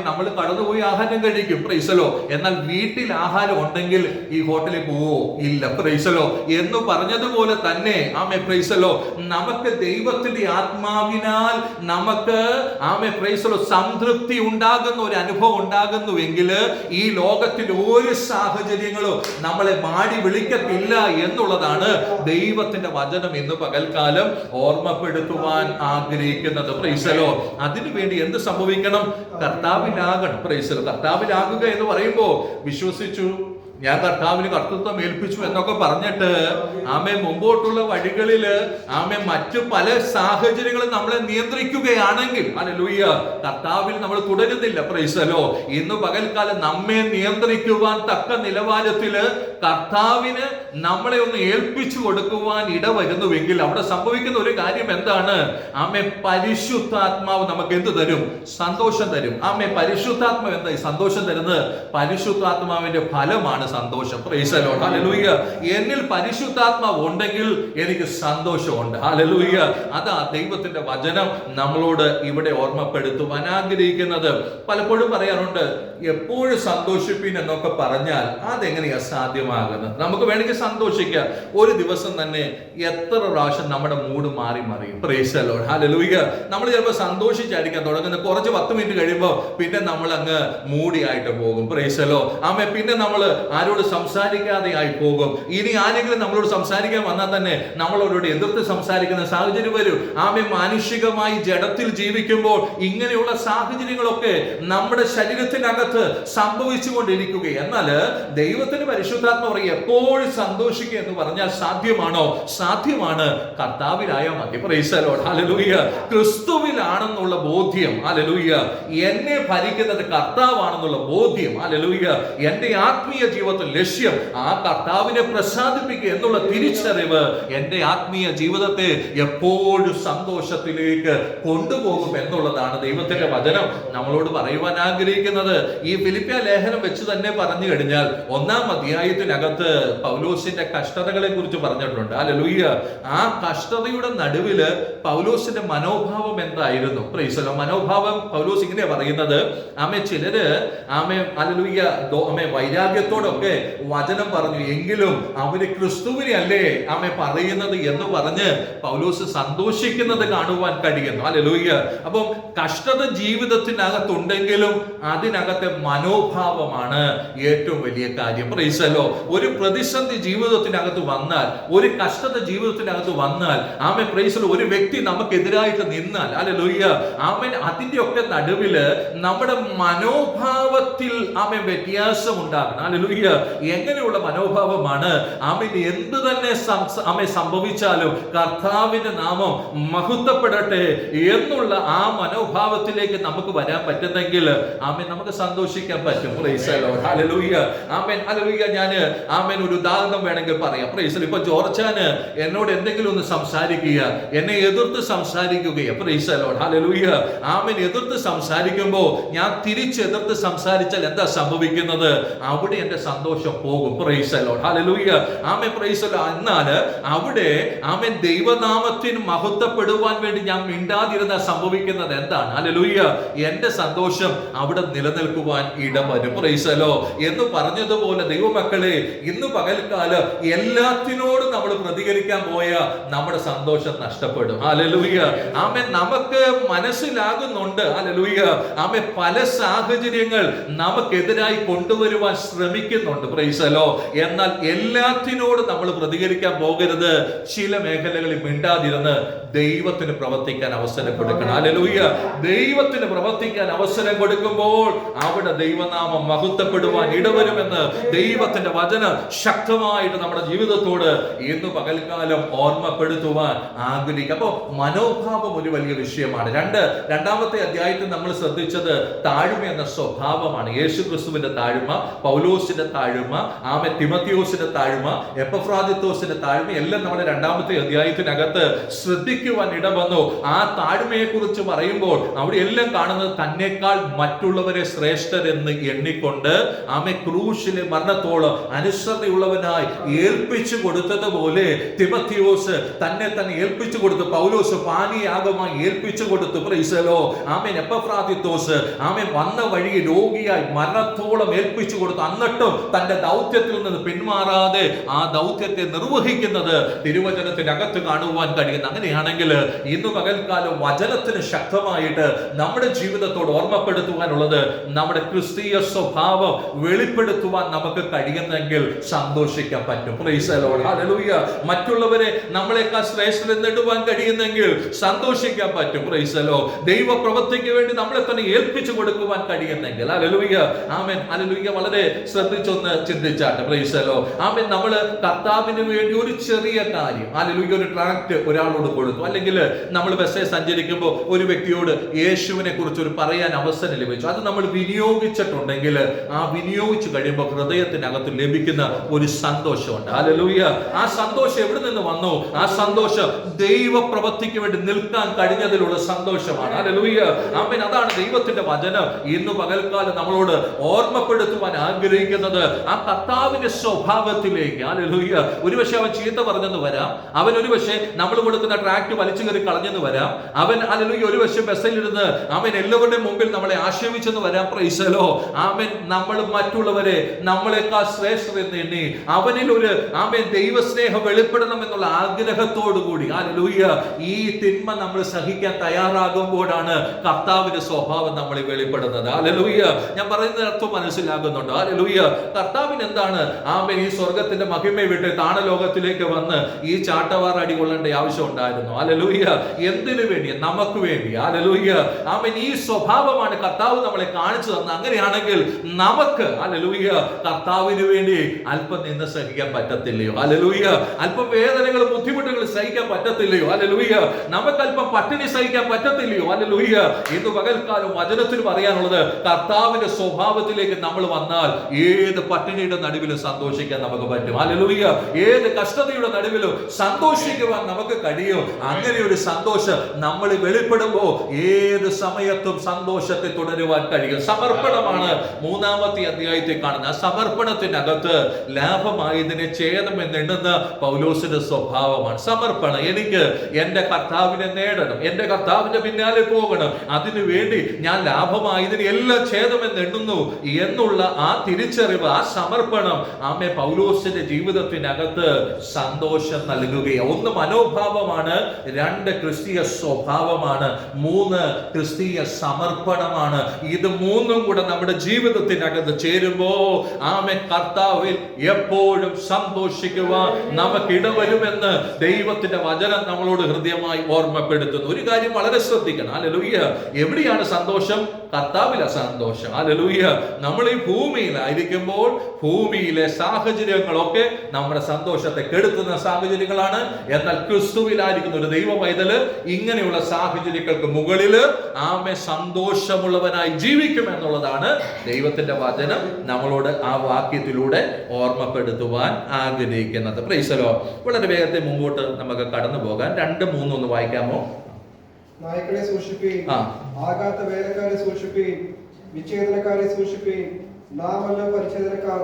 നമ്മൾ കടന്നുപോയി ആഹാരം കഴിക്കും. Price the lord. എന്നാൽ വീട്ടിൽ ആഹാരം ഉണ്ടെങ്കിൽ ഈ ഹോട്ടലിൽ പോവോ? ഇല്ല. Price the lord. എന്ന് പറഞ്ഞതുപോലെ തന്നെ പ്രൈസ് ദി ലോർഡ്, നമുക്ക് ദൈവത്തിന്റെ ആത്മാവിനാൽ നമുക്ക് പ്രൈസ് ദി ലോർഡ് സംതൃപ്തി ഉണ്ടാകുന്ന ഒരു അനുഭവം ഉണ്ടാകുന്നുവെങ്കിൽ ഈ ലോകത്തിൽ ഒരു സാഹചര്യങ്ങളും നമ്മളെ മാടി വിളിക്കത്തില്ല എന്നുള്ളതാണ് ദൈവത്തിന്റെ വചനം ഇന്ന് പകൽക്കാലം ഓർമ്മപ്പെടുത്തുവാൻ ആഗ്രഹിക്കുന്നത്. Praise the lord. അതിനുവേണ്ടി എന്ത് സംഭവിക്കണം? കർത്താവിലാകണം. Praise the lord. കർത്താവിലാകുക എന്ന് പറയുമ്പോൾ വിശ്വസിച്ചു, ഞാൻ കർത്താവിന് കർത്തൃത്വം ഏൽപ്പിച്ചു എന്നൊക്കെ പറഞ്ഞിട്ട് മുമ്പോട്ടുള്ള വഴികളില് മറ്റു പല സാഹചര്യങ്ങളും നമ്മളെ നിയന്ത്രിക്കുകയാണെങ്കിൽ ഹല്ലേലൂയ, കർത്താവിൽ നമ്മൾ തുടരുന്നില്ല. Price the Lord. ഇന്ന് പകൽക്കാലം നമ്മെ നിയന്ത്രിക്കുവാൻ തക്ക നിലവാരത്തില് കർത്താവിന് നമ്മളെ ഒന്ന് ഏൽപ്പിച്ചു കൊടുക്കുവാൻ ഇടവരുന്നുവെങ്കിൽ അവിടെ സംഭവിക്കുന്ന ഒരു കാര്യം എന്താണ്? പരിശുദ്ധാത്മാവ് നമുക്ക് എന്ത് തരും? സന്തോഷം തരും. പരിശുദ്ധാത്മാവ് എന്താ സന്തോഷം തരുന്നത്? പരിശുദ്ധാത്മാവിന്റെ ഫലമാണ് സന്തോഷം. Price the lord. ഹല്ലേലൂയ. എന്നിൽ പരിശുദ്ധാത്മാവ് ഉണ്ടെങ്കിൽ എനിക്ക് സന്തോഷമുണ്ട്. ഹല്ലേലൂയ. അതാ ദൈവത്തിന്റെ വചനം നമ്മളോട് ഇവിടെ ഓർമ്മപ്പെടുത്തുവാൻ ആഗ്രഹിക്കുന്നത്. പലപ്പോഴും പറയാറുണ്ട്, എപ്പോഴും സന്തോഷിപ്പിൻ എന്നൊക്കെ പറഞ്ഞാൽ അതെങ്ങനെയാ സാധ്യമാകുന്നത്? നമുക്ക് വേണമെങ്കിൽ സന്തോഷിക്കാം. ഒരു ദിവസം തന്നെ എത്ര പ്രാവശ്യം നമ്മുടെ മൂഡ് മാറി മറിയും. Praise the lord. ഹല്ലേലൂയ. നമ്മൾ ചിലപ്പോൾ സന്തോഷിച്ചായിരിക്കാൻ തുടങ്ങുന്നത്, കുറച്ച് 10 മിനിറ്റ് കഴിയുമ്പോൾ പിന്നെ നമ്മൾ അങ്ങ് മൂടി ആയിട്ട് പോകും. Price the Lord. പിന്നെ നമ്മൾ ആരോട് സംസാരിക്കാതെ ആയി പോകും. ഇനി ആരെങ്കിലും നമ്മളോട് സംസാരിക്കാൻ വന്നാൽ തന്നെ നമ്മളോട് എതിർത്ത് സംസാരിക്കുന്ന സാഹചര്യം വരും. ആമേൻ. മാനുഷികമായി ജഡത്തിൽ ജീവിക്കുമ്പോൾ ഇങ്ങനെയുള്ള സാഹചര്യങ്ങളൊക്കെ നമ്മുടെ ശരീരത്തിനകത്ത് സംഭവിച്ചുകൊണ്ടിരിക്കുക. എന്നാൽ ദൈവത്തിന് പരിശുദ്ധാത്മ പറയും എപ്പോഴും സന്തോഷിക്കുക എന്ന് പറഞ്ഞാൽ സാധ്യമാണോ? സാധ്യമാണ്. കർത്താവിലായ മതി. Price the lord. ഹല്ലേലൂയ. ക്രിസ്തുവിലാണെന്നുള്ള ബോധ്യം. ഹല്ലേലൂയ. എന്നെ ഭരിക്കുന്നത് കർത്താവാണെന്നുള്ള ബോധ്യം. ഹല്ലേലൂയ. എന്റെ ആത്മീയ ജീവിതത്തിൽ ലക്ഷ്യം ആ കർത്താവിനെ പ്രസാദിപ്പിക്കുക എന്നുള്ള തിരിച്ചറിവ് എന്റെ ആത്മീയ ജീവിതത്തെ എപ്പോഴും സന്തോഷത്തിലേക്ക് കൊണ്ടുപോകും എന്നുള്ളതാണ് ദൈവത്തിന്റെ വചനം നമ്മളോട് പറയുവാൻ ആഗ്രഹിക്കുന്നത്. ഈ ഫിലിപ്പിയ ലേഖനം വെച്ച് തന്നെ പറഞ്ഞു കഴിഞ്ഞാൽ 1-ാം അധ്യായത്തിനകത്ത് പൗലോസിന്റെ കഷ്ടതകളെ കുറിച്ച് പറഞ്ഞിട്ടുണ്ട്. ഹല്ലേലൂയ. ആ കഷ്ടതയുടെ നടുവില് പൗലോസിന്റെ മനോഭാവം എന്തായിരുന്നു? Price the Lord. മനോഭാവം പൗലോസ് ഇങ്ങനെ പറയുന്നത്, ചിലര് ഹല്ലേലൂയ വൈരാഗ്യത്തോടൊക്കെ വചനം പറഞ്ഞു, എങ്കിലും അവര് ക്രിസ്തുവിനെ അല്ലേ പറയുന്നത് എന്ന് പറഞ്ഞ് പൗലോസ് സന്തോഷിക്കുന്നത് കാണുവാൻ കഴിയുന്നു. ഹല്ലേലൂയ. അപ്പം കഷ്ടത ജീവിതത്തിനകത്തുണ്ടെങ്കിലും അതിനകത്തെ മനോഭാവമാണ് ഏറ്റവും വലിയ കാര്യം. Price the Lord. ഒരു പ്രതിസന്ധി ജീവിതത്തിനകത്ത് വന്നാൽ, ഒരു കഷ്ടത ജീവിതത്തിനകത്ത് വന്നാൽ, പ്രൈസ് ദി ലോർഡ്, ഒരു വ്യക്തി നമുക്കെതിരായിട്ട് നിന്നാൽ, ഹല്ലേലൂയ, അതിന്റെ ഒക്കെ നടുവില് നമ്മുടെ മനോഭാവത്തിൽ വ്യത്യാസം ഉണ്ടാകണം. ഹല്ലേലൂയ. എങ്ങനെയുള്ള മനോഭാവമാണ്? എന്ത് തന്നെ സംഭവിച്ചാലും കർത്താവിന്റെ നാമം മഹത്വപ്പെടട്ടെ എന്നുള്ള ആ മനോഭാവത്തിലേക്ക് നമുക്ക് വരാൻ പറ്റുന്നെങ്കിൽ നമുക്ക് സന്തോഷിക്കാൻ പറ്റും. Price the lord. Hallelujah. Hallelujah. ഞാൻ ഒരു ഉദാഹരണം വേണമെങ്കിൽ പറയാം. Price the lord. ഇപ്പൊ ജോർജാന് എന്നോട് എന്തെങ്കിലും ഒന്ന് സംസാരിക്കുക, എന്നെ എതിർത്ത് സംസാരിക്കുകയോ, പ്രൈസ് ദി ലോർഡ്, ഹല്ലേലൂയ, എതിർത്ത് സംസാരിക്കുമ്പോ ഞാൻ തിരിച്ചെതിർത്ത് സംസാരിച്ചാൽ എന്താ സംഭവിക്കുന്നത്? അവിടെ എന്റെ സന്തോഷം പോകും. Price the lord. Hallelujah. Price the lord. എന്നാൽ അവിടെ ദൈവനാമത്തിന് മഹത്വപ്പെടുവാൻ വേണ്ടി ഞാൻ മിണ്ടാതിരുന്ന സംഭവിക്കുന്നത് എന്താണ്? ഹല്ലേലൂയ. എന്റെ സന്തോഷം അവിടെ നിലനിൽക്കുവാൻ ഇടവരും. Praise the lord. എന്ന് പറഞ്ഞതുപോലെ ദൈവമക്കളെ, ഇന്ന് പകൽക്കാലം എല്ലാത്തിനോടും നമ്മൾ പ്രതികരിക്കാൻ പോയ നമ്മുടെ സന്തോഷം നഷ്ടപ്പെടും. ഹല്ലേലൂയ. നമുക്ക് മനസ്സിലാകുന്നുണ്ട്. ഹല്ലേലൂയ. പല സാഹചര്യങ്ങൾ നമുക്കെതിരായി കൊണ്ടുവരുവാൻ ശ്രമിക്കുന്നുണ്ട്. Price the lord. എന്നാൽ എല്ലാത്തിനോടും നമ്മൾ പ്രതികരിക്കാൻ പോകരുത്. ചില മേഖലകളിൽ മിണ്ടാതിരുന്ന് ദൈവത്തിന് പ്രവർത്തിക്കാൻ അവസരം കൊടുക്കണം. ഹല്ലേലൂയ. ദൈവത്തിന് പ്രവർത്തിക്കാൻ അവസരം കൊടുക്കുമ്പോൾ അവിടെ ദൈവനാമം മഹത്വപ്പെടുവാൻ ഇടവരുമെന്ന് ദൈവത്തിന്റെ വചനം ശക്തമായിട്ട് നമ്മുടെ ജീവിതത്തോട് ഇന്ന് പകൽക്കാലം ഓർമ്മപ്പെടുത്തുവാൻ ആഗ്രഹിക്കുക. അപ്പോ മനോഭാവം ഒരു വലിയ വിഷയമാണ്. രണ്ടാമത്തെ അധ്യായത്തിൽ നമ്മൾ ശ്രദ്ധിച്ചത് താഴ്മ എന്ന സ്വഭാവമാണ്. യേശു ക്രിസ്തുവിന്റെ താഴ്മ, പൗലോസിന്റെ താഴ്മ, തിമത്തിയോസിന്റെ താഴ്മ, എപ്പഫ്രാദിത്തോസിന്റെ താഴ്മ എല്ലാം നമ്മുടെ രണ്ടാമത്തെ അധ്യായത്തിനകത്ത് ശ്രദ്ധിക്കുവാൻ ഇടവന്നു. ആ താഴ്മയെ കുറിച്ച് പറയുമ്പോൾ അവിടെ എല്ലാം കാണുന്നത് തന്നെക്കാൾ മറ്റുള്ളവരെ ശ്രേഷ്ഠരെന്ന് എണ്ണിക്കൊണ്ട് ക്രൂശിലെ മരണത്തോളം അനുസരണയുള്ളവനായി ഏൽപ്പിച്ചു കൊടുത്തതുപോലെ തിമത്തിയോസ് തന്നെ ഏൽപ്പിച്ചു കൊടുത്തു. പൗലോസ് പാനീയാഗമായി ഏൽപ്പിച്ചു കൊടുത്തു. Price the Lord. എപ്പഫ്രാദിത്തോസ് വന്ന വഴി രോഗിയായി മരണത്തോളം ഏൽപ്പിച്ചു കൊടുത്തു. എന്നിട്ടും തന്റെ ദൗത്യത്തിൽ നിന്ന് പിന്മാറാതെ ആ ദൗത്യത്തെ നിർവഹിക്കുന്നത് തിരുവചനത്തിനകത്ത് കാണുവാൻ കഴിയുന്നു. അങ്ങനെയാണെങ്കിൽ ഇന്ന് പകൽക്കാലം വചനത്തിന് ശക്തമായിട്ട് നമ്മുടെ ജീവിതത്തോട് ഓർമ്മപ്പെടുത്തുവാനുള്ളത് നമ്മുടെ ക്രിസ്തീയ സ്വഭാവം വെളിപ്പെടുത്തുവാൻ നമുക്ക് കഴിയുന്നെങ്കിൽ സന്തോഷിക്കാൻ പറ്റും. Price the lord. ഹല്ലേലൂയ. മറ്റുള്ളവരെ നമ്മളെക്കാൾ ശ്രേഷ്ഠരെന്നിടുവാൻ കഴിയുന്നെങ്കിൽ സന്തോഷിക്കാൻ പറ്റും. Price the Lord. ദൈവ പ്രവൃത്തിക്ക് വേണ്ടി നമ്മളെ തന്നെ ഏൽപ്പിച്ചു കൊടുക്കുവാൻ കഴിയുന്നെങ്കിൽ, ഹല്ലേലൂയ, ആമേൻ, ഹല്ലേലൂയ, വളരെ ശ്രദ്ധിച്ചൊന്ന് ചിന്തിച്ചാട്ടെ. Praise the lord. ആമേൻ. നമ്മൾ കർത്താവിന് വേണ്ടി ഒരു ചെറിയ കാര്യം, ഹല്ലേലൂയ, ഒരു ട്രാക്ട് ഒരാളോട് കൊടുത്തു, അല്ലെങ്കിൽ നമ്മൾ ബസ്സിൽ സഞ്ചരിക്കുമ്പോൾ ഒരു വ്യക്തിയോട് യേശുവിനെ കുറിച്ച് ഒരു പറയാൻ അവസരം ലഭിച്ചു. അത് നമ്മൾ വിനിയോഗിച്ചിട്ടുണ്ടെങ്കിൽ ആ വിനിയോഗിച്ചു കഴിയുമ്പോൾ ഹൃദയത്തിനകത്ത് ലഭിക്കുന്ന ഒരു സന്തോഷമുണ്ട്. ഹല്ലേലൂയ. ആ സന്തോഷം എവിടെ നിന്ന് വന്നു? ആ സന്തോഷം ദൈവ പ്രവൃത്തിക്ക് വേണ്ടി നിൽക്കാൻ കഴിഞ്ഞതിലുള്ള സന്തോഷമാണ്. ഹല്ലേലൂയ. ആമേൻ. അതാണ് ദൈവത്തിന്റെ വചനം ഇന്ന് പകൽക്കാലം നമ്മളോട് ഓർമ്മപ്പെടുത്തുവാൻ ആഗ്രഹിക്കുന്നത്. ആ കർത്താവിന്റെ സ്വഭാവത്തിലേക്ക്. ഹല്ലേലൂയ. ഒരുപക്ഷെ അവൻ ചീത്ത പറഞ്ഞെന്ന് വരാം, അവൻ ഒരുപക്ഷെ നമ്മൾ കൊടുക്കുന്ന ട്രാക്ട് വലിച്ചു കയറി കളഞ്ഞെന്ന് വരാം, അവൻ ഹല്ലേലൂയ ഒരുപക്ഷെ ബസ്സിലിരുന്ന് അവൻ എല്ലാവരുടെയും മുമ്പിൽ നമ്മളെ ആക്ഷേപിച്ചെന്ന് വരാം. Praise the lord. ആമേൻ. നമ്മൾ മറ്റുള്ളവരെ നമ്മളെക്കാൾ ശ്രേഷ്ഠരെന്ന് എണ്ണി അവനിൽ ഒരു ദൈവസ്നേഹം വെളിപ്പെടണം എന്നുള്ള ആഗ്രഹത്തോടു കൂടി, ഹല്ലേലൂയ, ഈ തിന്മ നമ്മൾ സഹിക്കാൻ തയ്യാറാകുമ്പോഴാണ് കർത്താവിന്റെ സ്വഭാവം നമ്മൾ വെളിപ്പെടുന്നത്. ഹല്ലേലൂയ. ഞാൻ പറയുന്നത് അർത്ഥം മനസ്സിലാകുന്നുണ്ടോ? ഹല്ലേലൂയ. കർത്താവിന് എന്താണ് ആമേൻ ഈ സ്വർഗത്തിന്റെ മഹിമ വിട്ട് താണലോകത്തിലേക്ക് വന്ന് ഈ ചാട്ടവാർ അടി കൊള്ളേണ്ട ആവശ്യം ഉണ്ടായിരുന്നു? ഹല്ലേലൂയ. എന്തിനു വേണ്ടി? നമുക്ക് വേണ്ടി. ഹല്ലേലൂയ. ആമേൻ ഈ സ്വഭാവമാണ് കർത്താവ് നമ്മളെ കാണിച്ചു തന്നത്. അങ്ങനെയാണെങ്കിൽ നമുക്ക് ഹല്ലേലൂയ കർത്താവിന് വേണ്ടി അല്പം നിന്ന് സഹിക്കാൻ പറ്റത്തില്ലയോ? ഹല്ലേലൂയ. അല്പം വേദനകളും ബുദ്ധിമുട്ടുകളും സഹിക്കാൻ പറ്റത്തില്ലയോ? ഹല്ലേലൂയ. നമുക്ക് അല്പം പട്ടിണി സഹിക്കാൻ പറ്റത്തില്ലയോ? ഹല്ലേലൂയ. ഇന്ന് പകൽക്കാലം വചനത്തിൽ പറയാനുള്ളത്, കർത്താവിന്റെ സ്വഭാവത്തിലേക്ക് നമ്മൾ വന്നാൽ ഏത് പട്ടിണിയുടെ നടുവിലും സന്തോഷിക്കാൻ നമുക്ക് പറ്റും. ഹല്ലേലൂയ. ഏത് കഷ്ടതയുടെ നടുവിലും സന്തോഷിക്കുവാൻ നമുക്ക് കഴിയും. അങ്ങനെ ഒരു സന്തോഷം നമ്മൾ വെളിപ്പെടുമ്പോൾ ഏത് സമയത്തും സന്തോഷത്തെ തുടരുവാൻ കഴിയും. സമർപ്പണമാണ് മൂന്നാമത്തെ അധ്യായത്തിൽ കാണുന്ന സമർപ്പണത്തിനകത്ത് ലാഭമായതിനെ ഛേദമെന്ന് എണ്ണുന്ന പൗലോസിന്റെ സ്വഭാവമാണ് സമർപ്പണം. എനിക്ക് എന്റെ കർത്താവിനെ നേടണം, എന്റെ കർത്താവിന്റെ പിന്നാലെ പോകണം, അതിനു വേണ്ടി ഞാൻ ലാഭമായതിന് എല്ലാം ഛേദമെന്ന് എണ്ണുന്നു എന്നുള്ള ആ തിരിച്ചറിവ്, ആ സമർപ്പണം ആമേ പൗലോസിന്റെ ജീവിതത്തിനകത്ത് സന്തോഷം നൽകുകയാണ്. ഒന്ന് മനോഭാവമാണ്, രണ്ട് ക്രിസ്തീയ സ്വഭാവമാണ്, മൂന്ന് ക്രിസ്തീയ സമർപ്പണമാണ്. ഇത് മൂന്നും കൂടെ നമ്മുടെ ജീവിതത്തിനകത്ത് ചേരുമ്പോ ആമേ കർത്താവിൽ എപ്പോഴും സന്തോഷിക്കുവാൻ നമുക്ക് ഇടവരുമെന്ന് ദൈവത്തിന്റെ വചനം നമ്മളോട് ഹൃദയമായി ഓർമ്മപ്പെടുത്തുന്നു. ഒരു കാര്യം വളരെ ശ്രദ്ധിക്കണം. ഹല്ലേലൂയ. എവിടെയാണ് സന്തോഷം? കർത്താവിലാണ് സന്തോഷം. ഹല്ലേലൂയ. നമ്മൾ ഈ ഭൂമിയിലായിരിക്കുമ്പോൾ ഭൂമിയിലെ സാഹചര്യങ്ങളൊക്കെ നമ്മുടെ സന്തോഷത്തെ കെടുത്തുന്ന സാഹചര്യങ്ങളാണ്. എന്നാൽ ക്രിസ്തുവിലായിരിക്കുന്ന ഒരു ദൈവ പൈതല് ഇങ്ങനെയുള്ള സാഹചര്യങ്ങൾക്ക് മുകളില് ആമേ സന്തോഷമുള്ളവനായി ജീവിക്കും എന്നുള്ളതാണ് ദൈവത്തിന്റെ വചനം നമ്മളോട് ആ വാക്യത്തിലൂടെ ഓർമ്മപ്പെടുത്തുവാൻ ആഗ്രഹിക്കുന്നത്. Praise the Lord. വളരെ വേഗത്തിൽ മുമ്പോട്ട് നമുക്ക് കടന്നു പോകാൻ 2-3 ഒന്ന് വായിക്കാമോ? നായ്ക്കളെ സൂക്ഷിപ്പീൻ, ആകാത്ത വേലക്കാരെ സൂക്ഷിപ്പീൻ, വിച്ഛേദനക്കാരെ സൂക്ഷിപ്പീൻ. നാമല്ല പരിച്ഛേദനക്കാർ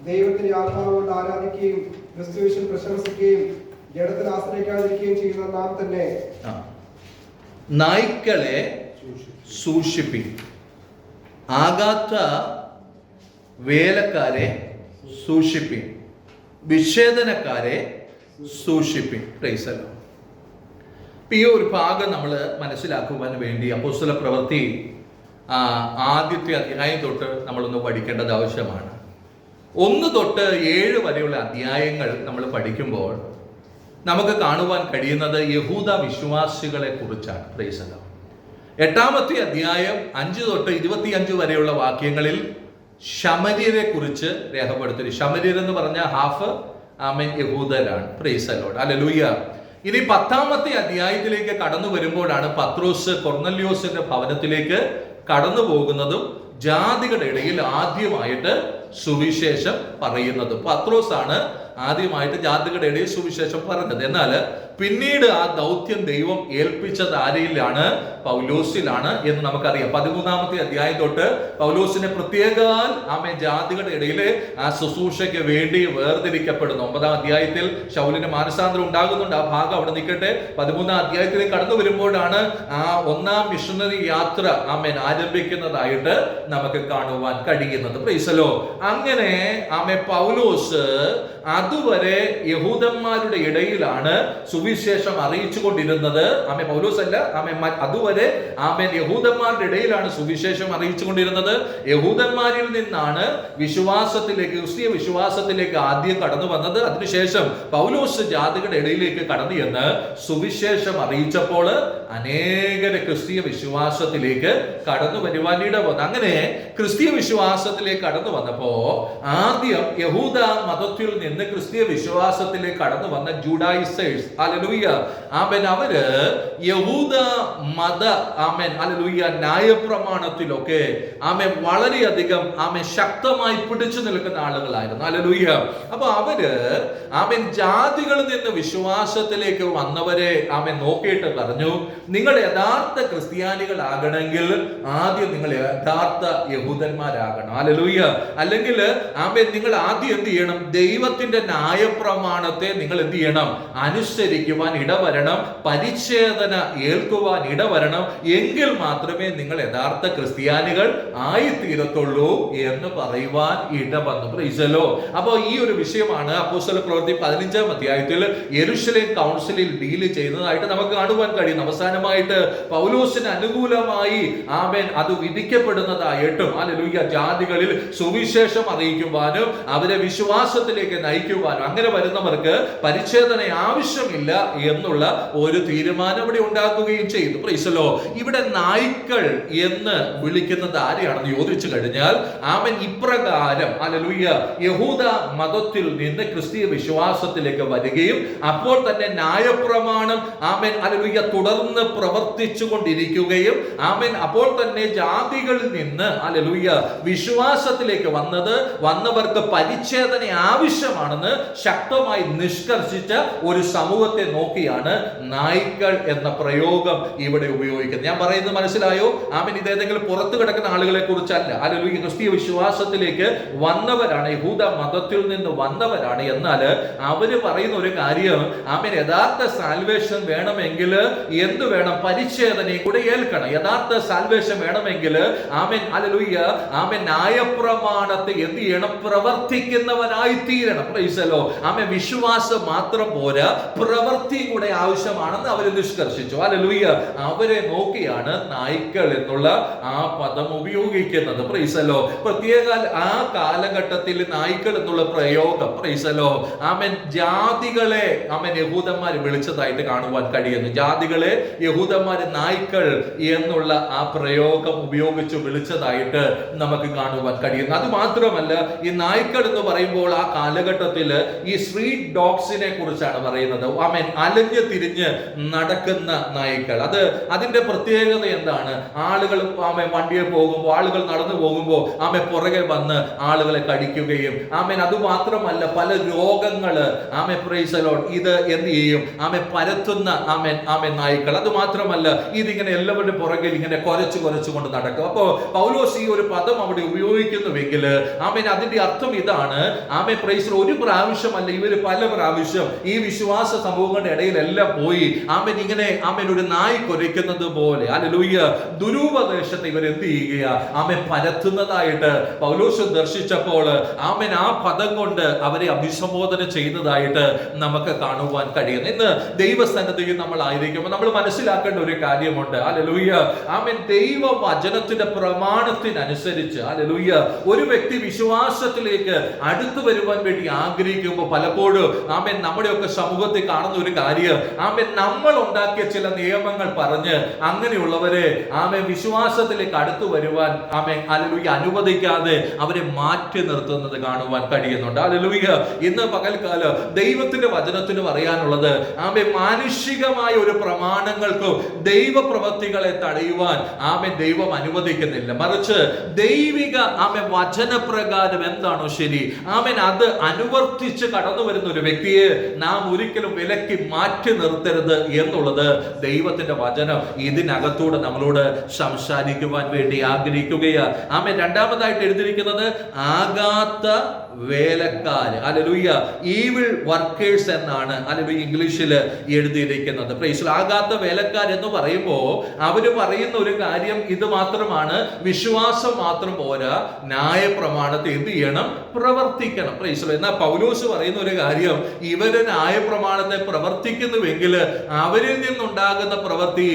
ദൈവത്തിന്റെ ആത്മാവ് കൊണ്ട് ആരാധിക്കുകയും ക്രിസ്തുവിൽ പ്രശംസിക്കുകയും ജഡത്തിൽ ആശ്രയിക്കാതിരിക്കുകയും ചെയ്യുന്ന നാം തന്നെ. നായ്ക്കളെ സൂക്ഷിപ്പീൻ, ആകാത്ത വേലക്കാരെ സൂക്ഷിപ്പീൻ, വിച്ഛേദനക്കാരെ സൂക്ഷിപ്പീൻ. Praise the lord. ഈ ഒരു ഭാഗം നമ്മൾ മനസ്സിലാക്കുവാൻ വേണ്ടി അപ്പോസ്തല പ്രവൃത്തി ആദ്യത്തെ അധ്യായം തൊട്ട് നമ്മളൊന്ന് പഠിക്കേണ്ടത് ആവശ്യമാണ്. 1 തൊട്ട് 7 വരെയുള്ള അധ്യായങ്ങൾ നമ്മൾ പഠിക്കുമ്പോൾ നമുക്ക് കാണുവാൻ കഴിയുന്നത് യഹൂദ വിശ്വാസികളെ കുറിച്ചാണ്. Price the Lord. 8-ാമത്തെ അധ്യായം 5 തൊട്ട് 25 വരെയുള്ള വാക്യങ്ങളിൽ ശമര്യരെ കുറിച്ച് രേഖപ്പെടുത്തി. ശമര്യർ എന്ന് പറഞ്ഞാൽ ഹാഫ് ആമേൻ യഹൂദരാണ്. Praise the lord. ഹല്ലേലൂയ. ഇനി 10-ാമത്തെ അധ്യായത്തിലേക്ക് കടന്നു വരുമ്പോഴാണ് പത്രോസ് കൊർന്നല്യോസിന്റെ ഭവനത്തിലേക്ക് കടന്നു പോകുന്നതും ജാതികളുടെ ഇടയിൽ ആദ്യമായിട്ട് സുവിശേഷം പറയുന്നത്. പത്രോസാണ് ആദ്യമായിട്ട് ജാതികളുടെ ഇടയിൽ സുവിശേഷം പറഞ്ഞത്. എന്നാൽ പിന്നീട് ആ ദൗത്യം ദൈവം ഏൽപ്പിച്ചത് ആരെയിലാണ്? പൗലോസിലാണ് എന്ന് നമുക്കറിയാം. 13-ാമത്തെ അധ്യായം തൊട്ട് പൗലോസിനെ പ്രത്യേക ആമേ ജാതികളുടെ ഇടയിലെ ആ ശുശ്രൂഷയ്ക്ക് വേണ്ടി വേർതിരിക്കപ്പെടുന്നു. 9-ാം അധ്യായത്തിൽ ശൗലിന് മാനസാന്തരം ഉണ്ടാകുന്നുണ്ട്. ആ ഭാഗം അവിടെ നിൽക്കട്ടെ. 13-ാം അധ്യായത്തിലേക്ക് കടന്നു വരുമ്പോഴാണ് ആ 1-ാം മിഷണറി യാത്ര ആമേൻ ആരംഭിക്കുന്നതായിട്ട് നമുക്ക് കാണുവാൻ കഴിയുന്നത്. Price the Lord. അങ്ങനെ ആമേ പൗലോസ് അതുവരെ യഹൂദന്മാരുടെ ഇടയിലാണ് സുവിശേഷം അറിയിച്ചു കൊണ്ടിരുന്നത്. ആമേ പൗലോസ് അല്ല, ആമേ അതുവരെ ആമേൻ യഹൂദന്മാരുടെ ഇടയിലാണ് സുവിശേഷം അറിയിച്ചു കൊണ്ടിരുന്നത്. യഹൂദന്മാരിൽ നിന്നാണ് വിശ്വാസത്തിലേക്ക്, ക്രിസ്തീയ വിശ്വാസത്തിലേക്ക് ആദ്യം കടന്നു വന്നത്. അതിനുശേഷം പൗലോസ് ജാതികളുടെ ഇടയിലേക്ക് കടന്നു എന്ന് സുവിശേഷം അറിയിച്ചപ്പോൾ അനേകരെ ക്രിസ്തീയ വിശ്വാസത്തിലേക്ക് കടന്നു വരുവാൻ ഇടവന്നു. അങ്ങനെ ക്രിസ്തീയ വിശ്വാസത്തിലേക്ക് കടന്നു വന്നപ്പോ ആദ്യം യഹൂദ മതത്തിൽ നിന്ന് ക്രിസ്തീയ വിശ്വാസത്തിലേക്ക് കടന്നു വന്ന ജൂഡായിസേഴ്സ്, ഹല്ലേലൂയ, ആമേൻ, അവര് യഹൂദ മത ആമേൻ ഹല്ലേലൂയ ന്യായപ്രമാണത്തിലൊക്കെ ആമേൻ വളരെയധികം ആമേൻ ശക്തമായി പിടിച്ചു നിൽക്കുന്ന ആളുകളായിരുന്നു. ഹല്ലേലൂയ. അപ്പൊ അവര് ആമേൻ ജാതികളിൽ നിന്ന് വിശ്വാസത്തിലേക്ക് വന്നവരെ ആമേൻ നോക്കിയിട്ട് പറഞ്ഞു, നിങ്ങൾ യഥാർത്ഥ ക്രിസ്ത്യാനികളാകണമെങ്കിൽ ആദ്യം നിങ്ങൾ യഥാർത്ഥ യഹൂദന്മാരാകണം. ഹല്ലേലൂയ. അല്ലെങ്കിൽ ആമേൻ നിങ്ങൾ ആദ്യം എന്ത് ചെയ്യണം? ദൈവത്തിന്റെ ന്യായപ്രമാണത്തെ നിങ്ങൾ എന്ത് ചെയ്യണം? അനുസരിക്കുവാൻ ഇടവരണം, പരിച്ഛേദന ഏൽക്കുവാൻ ഇടവരണം. എങ്കിൽ മാത്രമേ നിങ്ങൾ യഥാർത്ഥ ക്രിസ്ത്യാനികൾ ആയിത്തീരത്തുള്ളൂ എന്ന് പറയുവാൻ ഇടവന്നു. Praise the Lord. അപ്പോൾ ഈ ഒരു വിഷയമാണ് അപ്പോസ്തല പ്രവൃത്തി 15-ാം അധ്യായത്തിൽ യെരുശലേം കൗൺസിലിൽ ഡീൽ ചെയ്യുന്നതായിട്ട് നമുക്ക് കാണുവാൻ കഴിയുന്ന അവസാന അവസാനമായിട്ട് പൗലോസിന് അനുകൂലമായി ആമേൻ അത് വിധിക്കപ്പെടുന്നതായിട്ടും ഹല്ലേലൂയ ജാതികളിൽ സുവിശേഷം അറിയിക്കുവാനും അവരെ വിശ്വാസത്തിലേക്ക് നയിക്കുവാനും അങ്ങനെ വരുന്നവർക്ക് പരിച്ഛേദന ആവശ്യമില്ല എന്നുള്ള ഒരു തീരുമാനം ഇവിടെ ഉണ്ടാക്കുകയും ചെയ്തു. Price the lord. ഇവിടെ നായ്ക്കൾ എന്ന് വിളിക്കുന്നത് ആരെയാണെന്ന് ചോദിച്ചു കഴിഞ്ഞാൽ ആമേൻ ഇപ്രകാരം ഹല്ലേലൂയ യഹൂദ മതത്തിൽ നിന്ന് ക്രിസ്തീയ വിശ്വാസത്തിലേക്ക് വരികയും അപ്പോൾ തന്നെ ന്യായപ്രമാണം ആമേൻ ഹല്ലേലൂയ തുടർന്ന് പ്രവർത്തിച്ചു കൊണ്ടിരിക്കുകയും ആമേൻ അപ്പോൾ തന്നെ ജാതികളിൽ നിന്ന് ഹല്ലേലൂയ വിശ്വാസത്തിലേക്ക് വന്നവർക്ക് പരിച്ഛേദന ആവശ്യമാണെന്ന് ശക്തമായി നിഷ്കർഷിച്ച ഒരു സമൂഹത്തെ നോക്കിയാണ് നായ്ക്കൾ എന്ന പ്രയോഗം ഇവിടെ ഉപയോഗിക്കുന്നത്. ഞാൻ പറയുന്നത് മനസ്സിലായോ? ആമേൻ ഇത് ഏതെങ്കിലും പുറത്തു കിടക്കുന്ന ആളുകളെ കുറിച്ചല്ല. ഹല്ലേലൂയ ക്രിസ്തീയ വിശ്വാസത്തിലേക്ക് വന്നവരാണ്, യഹൂദ മതത്തിൽ നിന്ന് വന്നവരാണ്. എന്നാൽ അവര് പറയുന്ന ഒരു കാര്യം, ആമേൻ യഥാർത്ഥ സാൽവേഷൻ വേണമെങ്കിൽ എന്ത് വേണം? പരിച്ഛേദനയും കൂടെ ഏൽക്കണം. യഥാർത്ഥ സാൽവേഷൻ വേണമെങ്കിൽ ആമേൻ ഹല്ലേലൂയ ആമേൻ ന്യായപ്രമാണത്തെ എന്ത് ചെയ്യണം? പ്രവർത്തിക്കുന്നവനായി തീരണം. Price the lord. ആമേൻ വിശ്വാസം മാത്രം പോരാ, പ്രവൃത്തിയും കൂടെ ആവശ്യമാണെന്ന് അവർ നിഷ്കർഷിച്ചു. ഹല്ലേലൂയ. അവരെ നോക്കിയാണ് നായ്ക്കൾ എന്നുള്ള ആ പദം ഉപയോഗിക്കുന്നത്. Price the Lord. പ്രത്യേക ആ കാലഘട്ടത്തിൽ നായ്ക്കൾ എന്നുള്ള പ്രയോഗം പ്രൈസ് ദി ലോർഡ് ആമേൻ ജാതികളെ ആമേൻ യഹൂദന്മാർ വിളിച്ചതായിട്ട് കാണുവാൻ കഴിയുന്നു. ജാതികളെ യഹൂദന്മാര് നായ്ക്കൾ എന്നുള്ള ആ പ്രയോഗം ഉപയോഗിച്ച് വിളിച്ചതായിട്ട് നമുക്ക് കാണുവാൻ കഴിയുന്നു. അത് മാത്രമല്ല, ഈ നായ്ക്കൾ എന്ന് പറയുമ്പോൾ ആ കാലഘട്ടത്തിൽ ഈ സ്ട്രീറ്റ് ഡോഗ്സിനെ കുറിച്ചാണ് പറയുന്നത്. ആമേൻ അലഞ്ഞു തിരിഞ്ഞ് നടക്കുന്ന നായ്ക്കൾ. അതിന്റെ പ്രത്യേകത എന്താണ്? ആളുകൾ ആമേൻ വണ്ടിയിൽ പോകുമ്പോൾ, ആളുകൾ നടന്നു പോകുമ്പോൾ ആമേൻ പുറകെ വന്ന് ആളുകളെ കടിക്കുകയും ആമേൻ അത് മാത്രമല്ല പല രോഗങ്ങള് ആമേൻ പ്രൈസ് ദി ലോർഡ് ഇത് എന്ത് ചെയ്യും? ആമേൻ പരത്തുന്ന ആമേൻ നായ്ക്കൾ. അത് മാത്രമല്ല ഇതിങ്ങനെ എല്ലാവരുടെ പുറകിൽ ഇങ്ങനെ കുരച്ചു കൊണ്ട് നടക്കും. അപ്പോ പൗലോസ് ഈ ഒരു പദം അവിടെ ഉപയോഗിക്കുന്നുവെങ്കിൽ ആമേൻ അതിന്റെ അർത്ഥം ഇതാണ്. ആമേൻ പ്രൈസ് ഒരു പ്രാവശ്യമല്ല, ഇവര് പല പ്രാവശ്യം ഈ വിശ്വാസ സമൂഹങ്ങളുടെ ഇടയിലെല്ലാം പോയി ആമേൻ ഇങ്ങനെ ആമേൻ ഒരു നായ് കുരയ്ക്കുന്നത് പോലെ ഹല്ലേലൂയ ദുരുപദേശത്തെ ഇവർ എന്ത് ചെയ്യുക? ആമേൻ പരത്തുന്നതായിട്ട് പൗലോസ് ദർശിച്ചപ്പോൾ ആമേൻ ആ പദം കൊണ്ട് അവരെ അഭിസംബോധന ചെയ്തതായിട്ട് നമുക്ക് കാണുവാൻ കഴിയുന്നു. ഇന്ന് ദൈവസന്നിധിയിൽ നമ്മൾ ആയിരിക്കുമ്പോൾ നമ്മൾ മനസ്സിലാക്കേണ്ട ഒരു കാര്യമുണ്ട്. ഹല്ലേലൂയ ആമേൻ ദൈവവചനത്തിന്റെ പ്രമാണത്തിനനുസരിച്ച് ഹല്ലേലൂയ ഒരു വ്യക്തി വിശ്വാസത്തിലേക്ക് അടുത്തു വരുവാൻ വേണ്ടി ആഗ്രഹിക്കുമ്പോൾ പലപ്പോഴും ആമേൻ നമ്മുടെയൊക്കെ സമൂഹത്തിൽ കാണുന്ന ഒരു കാര്യം, ആമേൻ നമ്മൾ ഉണ്ടാക്കിയ ചില നിയമങ്ങൾ പറഞ്ഞ് അങ്ങനെയുള്ളവരെ ആമേൻ വിശ്വാസത്തിലേക്ക് അടുത്തു വരുവാൻ ആമേൻ ഹല്ലേലൂയ അനുവദിക്കാതെ അവരെ മാറ്റി നിർത്തുന്നത് കാണുവാൻ കഴിയുന്നുണ്ട്. ഹല്ലേലൂയ ഇന്ന് പകൽക്കാലം ദൈവത്തിന്റെ വചനത്തിന് പറയാനുള്ളത് ആമേൻ മാനുഷികമായ ഒരു പ്രമാണങ്ങൾക്കും ദൈവപ്രവൃത്തികളെ തടയുവാൻ ആമേൻ ദൈവം അനുവദിക്കുന്നില്ല. മറിച്ച് ദൈവിക ആമേൻ വചനപ്രകാരം എന്താണോ ശരി ആമേൻ അത് അനുവർത്തിച്ച് കടന്നു വരുന്ന ഒരു വ്യക്തിയെ നാം ഒരിക്കലും വിലക്കി മാറ്റി നിർത്തരുത് എന്നുള്ളത് ദൈവത്തിന്റെ വചനം ഇതിനകത്തൂടെ നമ്മളോട് സംസാരിക്കുവാൻ വേണ്ടി ആഗ്രഹിക്കുകയാണ്. ആമേൻ രണ്ടാമതായിട്ട് എഴുതിയിരിക്കുന്നത് ആകാത്ത വേലക്കാര് ഹല്ലേലൂയ ഈവിൾ വർക്കേഴ്സ് എന്നാണ് ഹല്ലേലൂയ ഇംഗ്ലീഷിൽ എഴുതിയിരിക്കുന്നത്. പ്രൈസ് ആകാത്ത വേലക്കാർ എന്ന് പറയുമ്പോൾ അവര് പറയുന്ന ഒരു കാര്യം ഇത് മാത്രമാണ്, വിശ്വാസം മാത്രം പോരാ, ന്യായപ്രമാണത്തെ എന്ത് ചെയ്യണം? പ്രവർത്തിക്കണം. പ്രൈസ്. എന്നാൽ പൗലോസ് പറയുന്ന ഒരു കാര്യം, ഇവര് ന്യായപ്രമാണത്തെ പ്രവർത്തിക്കുന്നുവെങ്കിൽ അവരിൽ നിന്നുണ്ടാകുന്ന പ്രവൃത്തി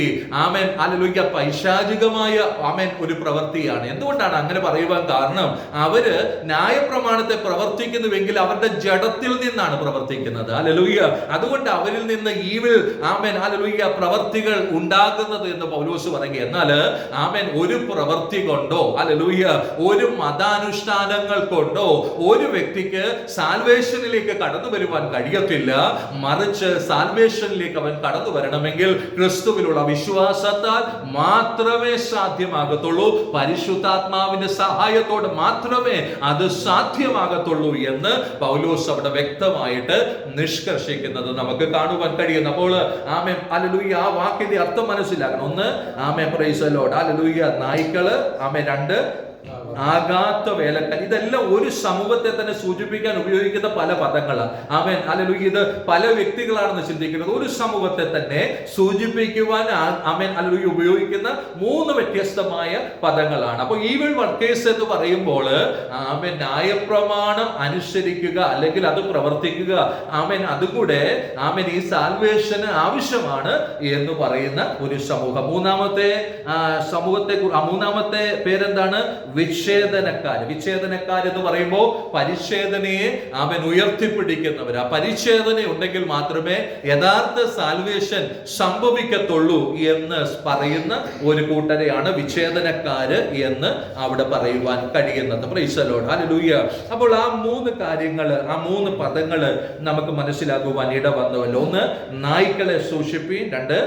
ആമേൻ ഹല്ലേലൂയ പൈശാചികമായ ആമേൻ ഒരു പ്രവൃത്തിയാണ്. എന്തുകൊണ്ടാണ് അങ്ങനെ പറയുവാൻ കാരണം? അവര് ന്യായപ്രമാണത്തെ പ്രവർത്തിക്കുന്നുവെങ്കിൽ അവരുടെ ജഡത്തിൽ നിന്നാണ് പ്രവർത്തിക്കുന്നത്. ഹല്ലേലൂയ. അതുകൊണ്ട് അവരിൽ നിന്ന് ഈവിൾ ആമേൻ ഹല്ലേലൂയ പ്രവർത്തികൾ ഉണ്ടാകുന്നത് എന്ന് പൗലോസ് പറയുക. എന്നാൽ ആമേൻ ഒരു പ്രവൃത്തി കൊണ്ടോ ഹല്ലേലൂയ ഒരു മതാനുഷ്ഠാനങ്ങൾ കൊണ്ടോ ഒരു വ്യക്തിക്ക് സാൽവേഷനിലേക്ക് കടന്നു വരുവാൻ കഴിയത്തില്ല. മറിച്ച് സാൽവേഷനിലേക്ക് അവൻ കടന്നു വരണമെങ്കിൽ ക്രിസ്തുവിലുള്ള വിശ്വാസത്താൽ മാത്രമേ സാധ്യമാകത്തുള്ളൂ. പരിശുദ്ധാത്മാവിന്റെ സഹായത്തോടെ മാത്രമേ അത് സാധ്യമാകത്തുള്ളൂ എന്ന് പൗലോസ് അവിടെ വ്യക്തമായിട്ട് നിഷ്കർഷിക്കുന്നത് നമുക്ക് കാണുവാൻ കഴിയുന്നു. അപ്പോൾ ആമേൻ ഹല്ലേലൂയ ആ വാക്കിന്റെ അർത്ഥം മനസ്സിലാക്കണം. ഒന്ന് ആമേൻ പ്രൈസ് ദി ലോർഡ് ഹല്ലേലൂയ നായ്ക്കള്, ആമേൻ രണ്ട് ആകാത്ത വേലക്കാർ. ഇതെല്ലാം ഒരു സമൂഹത്തെ തന്നെ സൂചിപ്പിക്കാൻ ഉപയോഗിക്കുന്ന പല പദങ്ങളാണ്. ആമേൻ, ഹല്ലേലൂയ. ഇത് പല വ്യക്തികളാണെന്ന് ചിന്തിക്കുന്നത്. ഒരു സമൂഹത്തെ തന്നെ സൂചിപ്പിക്കുവാൻ ആമേൻ, ഹല്ലേലൂയ, ഉപയോഗിക്കുന്ന 3 വ്യത്യസ്തമായ പദങ്ങളാണ്. അപ്പോൾ ഈവിൾ വർക്കേഴ്സ് എന്ന് പറയുമ്പോൾ ആമേൻ, ന്യായപ്രമാണം അനുസരിക്കുക അല്ലെങ്കിൽ അത് പ്രവർത്തിക്കുക, ആമേൻ, അതുകൂടെ ആമേൻ ഈ സാൽവേഷന് ആവശ്യമാണ് എന്ന് പറയുന്ന ഒരു സമൂഹം. മൂന്നാമത്തെ പേരെന്താണ്? വിച്ഛേദനക്കാർ. വിച്ഛേദനക്കാർ എന്ന് പറയുമ്പോൾ പരിച്ഛേദനയെ അവൻ ഉയർത്തിപ്പിടിക്കുന്നവർ. ആ പരിച്ഛേദന ഉണ്ടെങ്കിൽ മാത്രമേ യഥാർത്ഥ സാൽവേഷൻ സംഭവിക്കത്തുള്ളൂ എന്ന് പറയുന്ന ഒരു കൂട്ടരെയാണ് വിച്ഛേദനക്കാര് എന്ന് അവിടെ പറയുവാൻ കഴിയുന്നത്. Price the lord, hallelujah. അപ്പോൾ ആ 3 കാര്യങ്ങൾ, ആ 3 പദങ്ങൾ നമുക്ക് മനസ്സിലാക്കുവാൻ ഇട വന്നുവല്ലോ. 1 നായ്ക്കളെ സൂക്ഷിപ്പീൻ, 2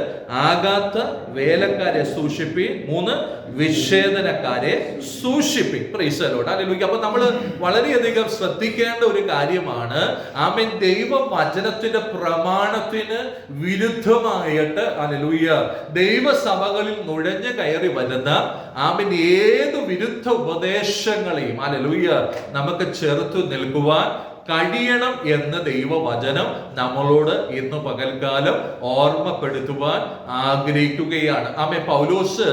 ആകാത്ത വേലക്കാരെ സൂക്ഷിപ്പീൻ, 3 വിച്ഛേദനക്കാരെ സൂക്ഷിപ്പീൻ. Praise the lord, hallelujah. അപ്പോൾ നമ്മൾ വളരെയധികം ശ്രദ്ധിക്കേണ്ട ഒരു കാര്യമാണ്, ആമേൻ, ദൈവവചനത്തിന്റെ പ്രമാണത്തിന് വിരുദ്ധമായിട്ട്, ഹല്ലേലൂയ, ദൈവസഭകളിൽ നുഴഞ്ഞു കയറി വരുന്ന ആമേൻ ഏത് വിരുദ്ധ ഉപദേശങ്ങളെയും, ഹല്ലേലൂയ, നമുക്ക് ചെറുത്തു നിൽക്കുവാൻ കഴിയണം എന്ന് ദൈവവചനം നമ്മളോട് ഇന്ന് പകൽക്കാലം ഓർമ്മപ്പെടുത്തുവാൻ ആഗ്രഹിക്കുകയാണ്. ആമേ, പൗലോസ്